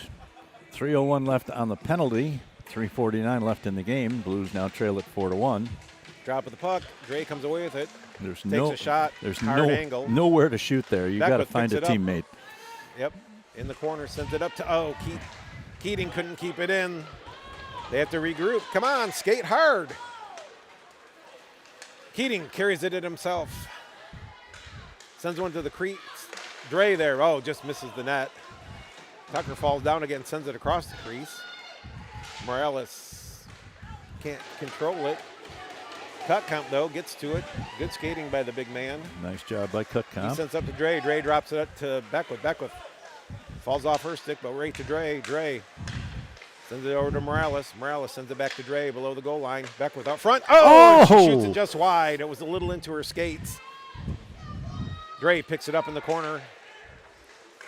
3:01 left on the penalty. 3:49 left in the game. Blues now trail at 4-1. Drop of the puck. Dre comes away with it. There's Takes a shot. There's hard angle. nowhere to shoot there. You got to find a teammate. Yep. In the corner, sends it up to Keating couldn't keep it in. They have to regroup. Come on, skate hard. Keating carries it in himself. Sends one to the crease. Dre there. Oh, just misses the net. Tucker falls down again, sends it across the crease. Morales can't control it. Cutcomp, though, gets to it. Good skating by the big man. Nice job by Cutcomp. He sends up to Dre. Dre drops it up to Beckwith. Beckwith falls off her stick, but right to Dre. Dre sends it over to Morales. Morales sends it back to Dre below the goal line. Beckwith out front. Oh! She shoots it just wide. It was a little into her skates. Dre picks it up in the corner.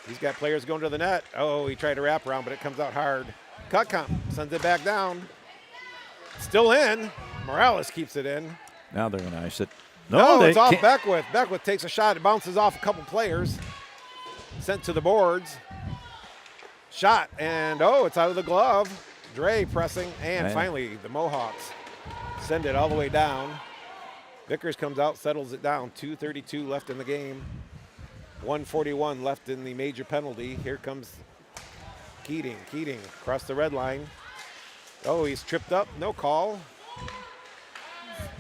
He's got players going to the net. Oh, he tried to wrap around, but it comes out hard. Cutcomp sends it back down. Still in. Morales keeps it in. Now they're going to ice it. No, it's off Beckwith. Beckwith takes a shot. It bounces off a couple players. Sent to the boards. Shot, and it's out of the glove. Dre pressing, and finally the Mohawks send it all the way down. Vickers comes out, settles it down. 2:32 left in the game. 1:41 left in the major penalty. Here comes Keating. Keating across the red line. Oh, he's tripped up. No call.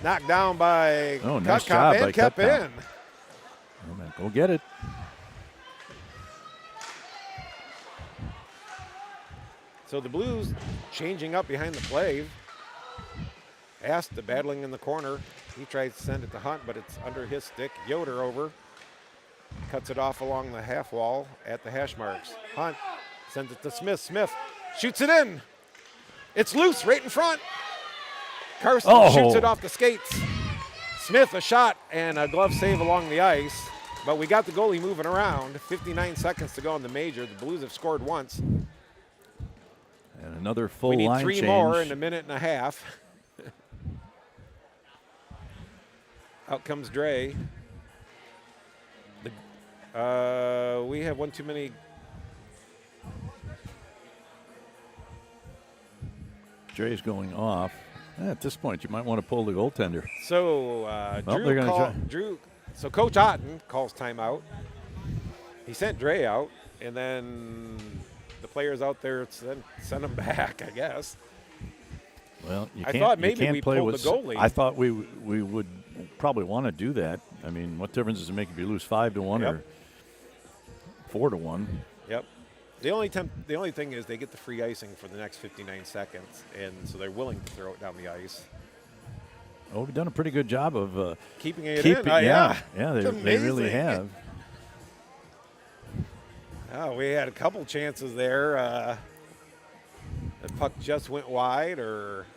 Knocked down by nice job and by kept Cutcomp. in. Oh, man, go get it. So the Blues changing up behind the play. Asta battling in the corner. He tries to send it to Hunt, but it's under his stick. Yoder over. Cuts it off along the half wall at the hash marks. Hunt sends it to Smith. Smith shoots it in. It's loose right in front. Carson shoots it off the skates. Smith a shot and a glove save along the ice. But we got the goalie moving around. 59 seconds to go in the major. The Blues have scored once. And another full we need line 3 change. more in a minute and a half. Out comes Dre. We have one too many. Dre's going off. At this point, you might want to pull the goaltender. So So Coach Otten calls timeout. He sent Dre out, and then the players out there sent him back, I guess. Well, I thought maybe we pulled the goalie. I thought we would probably want to do that. I mean, what difference does it make if you lose 5-1 or 4-1? Yep. The only thing is they get the free icing for the next 59 seconds, and so they're willing to throw it down the ice. Oh, we've done a pretty good job of keeping it in. Yeah, they really have. Oh, we had a couple chances there. The puck just went wide or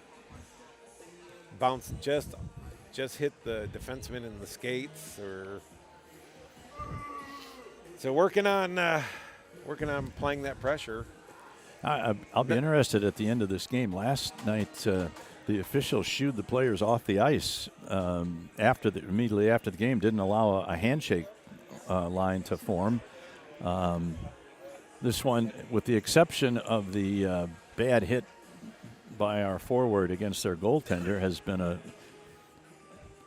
bounced just hit the defenseman in the skates. So working on applying that pressure. I'll be interested at the end of this game. Last night, the officials shooed the players off the ice immediately after the game. Didn't allow a handshake line to form. This one, with the exception of the bad hit by our forward against their goaltender, has been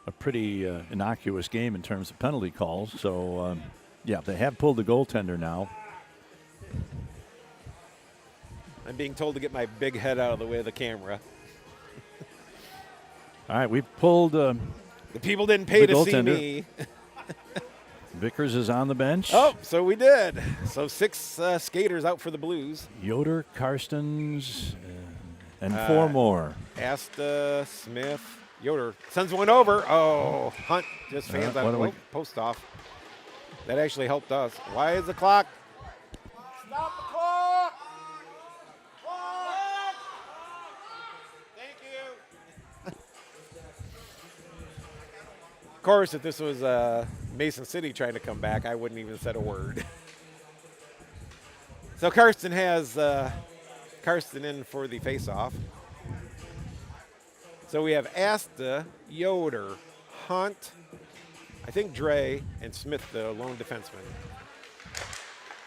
a pretty innocuous game in terms of penalty calls. So, yeah, they have pulled the goaltender now. I'm being told to get my big head out of the way of the camera. All right, we've pulled The people didn't pay to see goaltender. me. Vickers is on the bench. Oh, so we did. So 6 skaters out for the Blues. Yoder, Karstens, and 4 more. Asta, Smith, Yoder sends one over. Oh, Hunt just fans what on do we- post off. That actually helped us. Why is the clock? Stop the clock! Clock! Thank you. Of course, if this was Mason City trying to come back, I wouldn't even said a word. So Karsten has Karsten in for the face-off. So we have Asta, Yoder, Hunt, I think Dre, and Smith, the lone defenseman.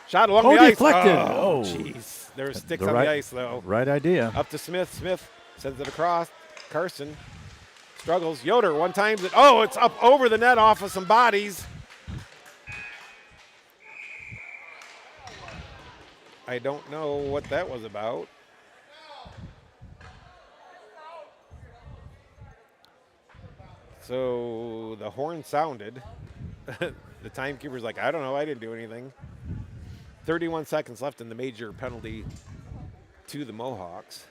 Shot along the ice. Deflected. Oh, Oh. jeez. There were sticks The on right- the ice, though. Right idea. Up to Smith. Smith sends it across. Carson struggles. Yoder one times it. Oh, it's up over the net off of some bodies. I don't know what that was about. So the horn sounded. The timekeeper's like, I don't know, I didn't do anything. 31 seconds left in the major penalty to the Mohawks.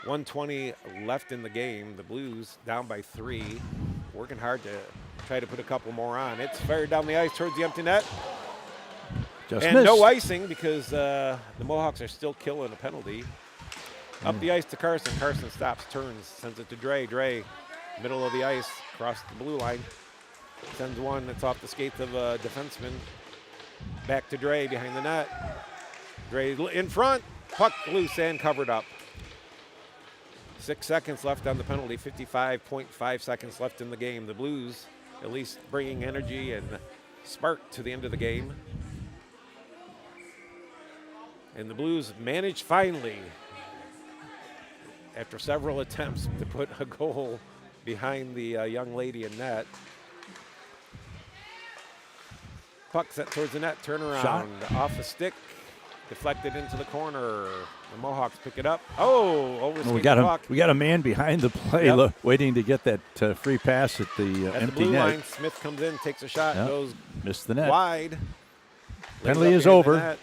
1:20 left in the game. The Blues down by 3. Working hard to try to put a couple more on. It's fired down the ice towards the empty net. Just And missed. no icing because the Mohawks are still killing a penalty. Up the ice to Carson. Carson stops, turns, sends it to Dre. Dre, middle of the ice, across the blue line. Sends one that's off the skates of a defenseman. Back to Dre behind the net. Dre in front. Puck loose and covered up. 6 seconds left on the penalty. 55.5 seconds left in the game. The Blues at least bringing energy and spark to the end of the game. And the Blues managed finally, after several attempts, to put a goal behind the young lady in net. Puck set towards the net, turnaround, Shot. off a stick, deflected into the corner. The Mohawks pick it up. Oh, over Well, we the got puck. we got a man behind the play, Yep. Waiting to get that free pass at the At the empty blue net. line, Smith comes in, takes a shot, Yep. goes Missed the net. wide. Penalty Lays is up behind the over. net.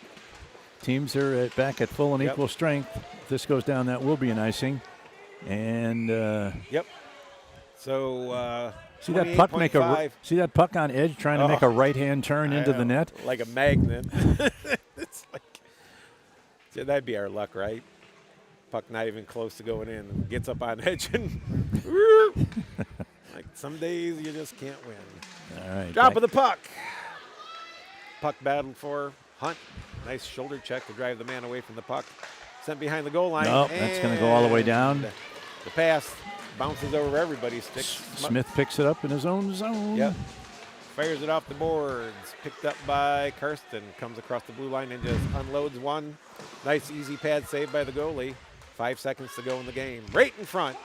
Teams are back at full and Yep. equal strength. If this goes down, that will be an icing. And Yep. So see that puck 28.5. see that puck on edge trying to make a right-hand turn I into the know, net. like a magnet. It's like, yeah, that'd be our luck, right? Puck not even close to going in. Gets up on edge and like some days you just can't win. All right. Drop of the puck. Puck battled for Hunt. Nice shoulder check to drive the man away from the puck. Sent behind the goal line. Nope, that's gonna go all the way down. And the pass bounces over everybody's stick. Smith picks it up in his own zone. Yep. Fires it off the boards. Picked up by Karsten. Comes across the blue line and just unloads one. Nice easy pad save by the goalie. 5 seconds to go in the game. Right in front.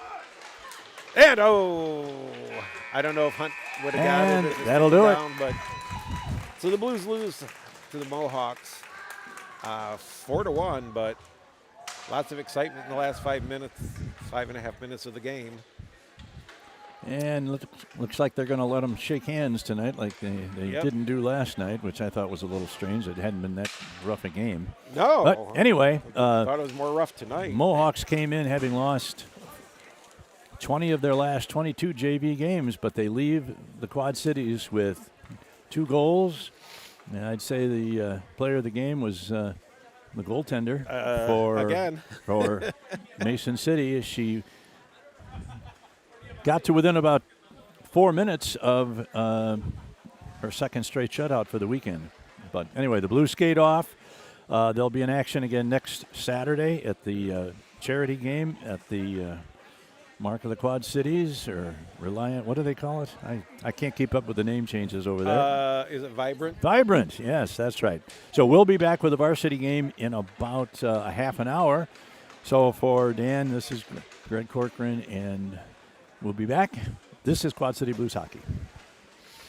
And I don't know if Hunt would have got And it. if that'll stayed do it. down, but so the Blues lose to the Mohawks 4-1, but lots of excitement in the last 5.5 minutes of the game. And looks like they're going to let them shake hands tonight like they Yep. didn't do last night, which I thought was a little strange. It hadn't been that rough a game. No. But anyway, thought it was more rough tonight. Mohawks came in having lost 20 of their last 22 JV games, but they leave the Quad Cities with 2 goals. And I'd say the player of the game was the goaltender for Mason City, as she got to within about 4 minutes of her second straight shutout for the weekend. But anyway, the Blues skate off. They'll be in action again next Saturday at the charity game at the Mark of the Quad Cities, or Reliant. What do they call it? I can't keep up with the name changes over there. Is it Vibrant? Vibrant, yes, that's right. So we'll be back with the varsity game in about a half an hour. So for Dan, this is Greg Corcoran, and we'll be back This is Quad City Blues Hockey.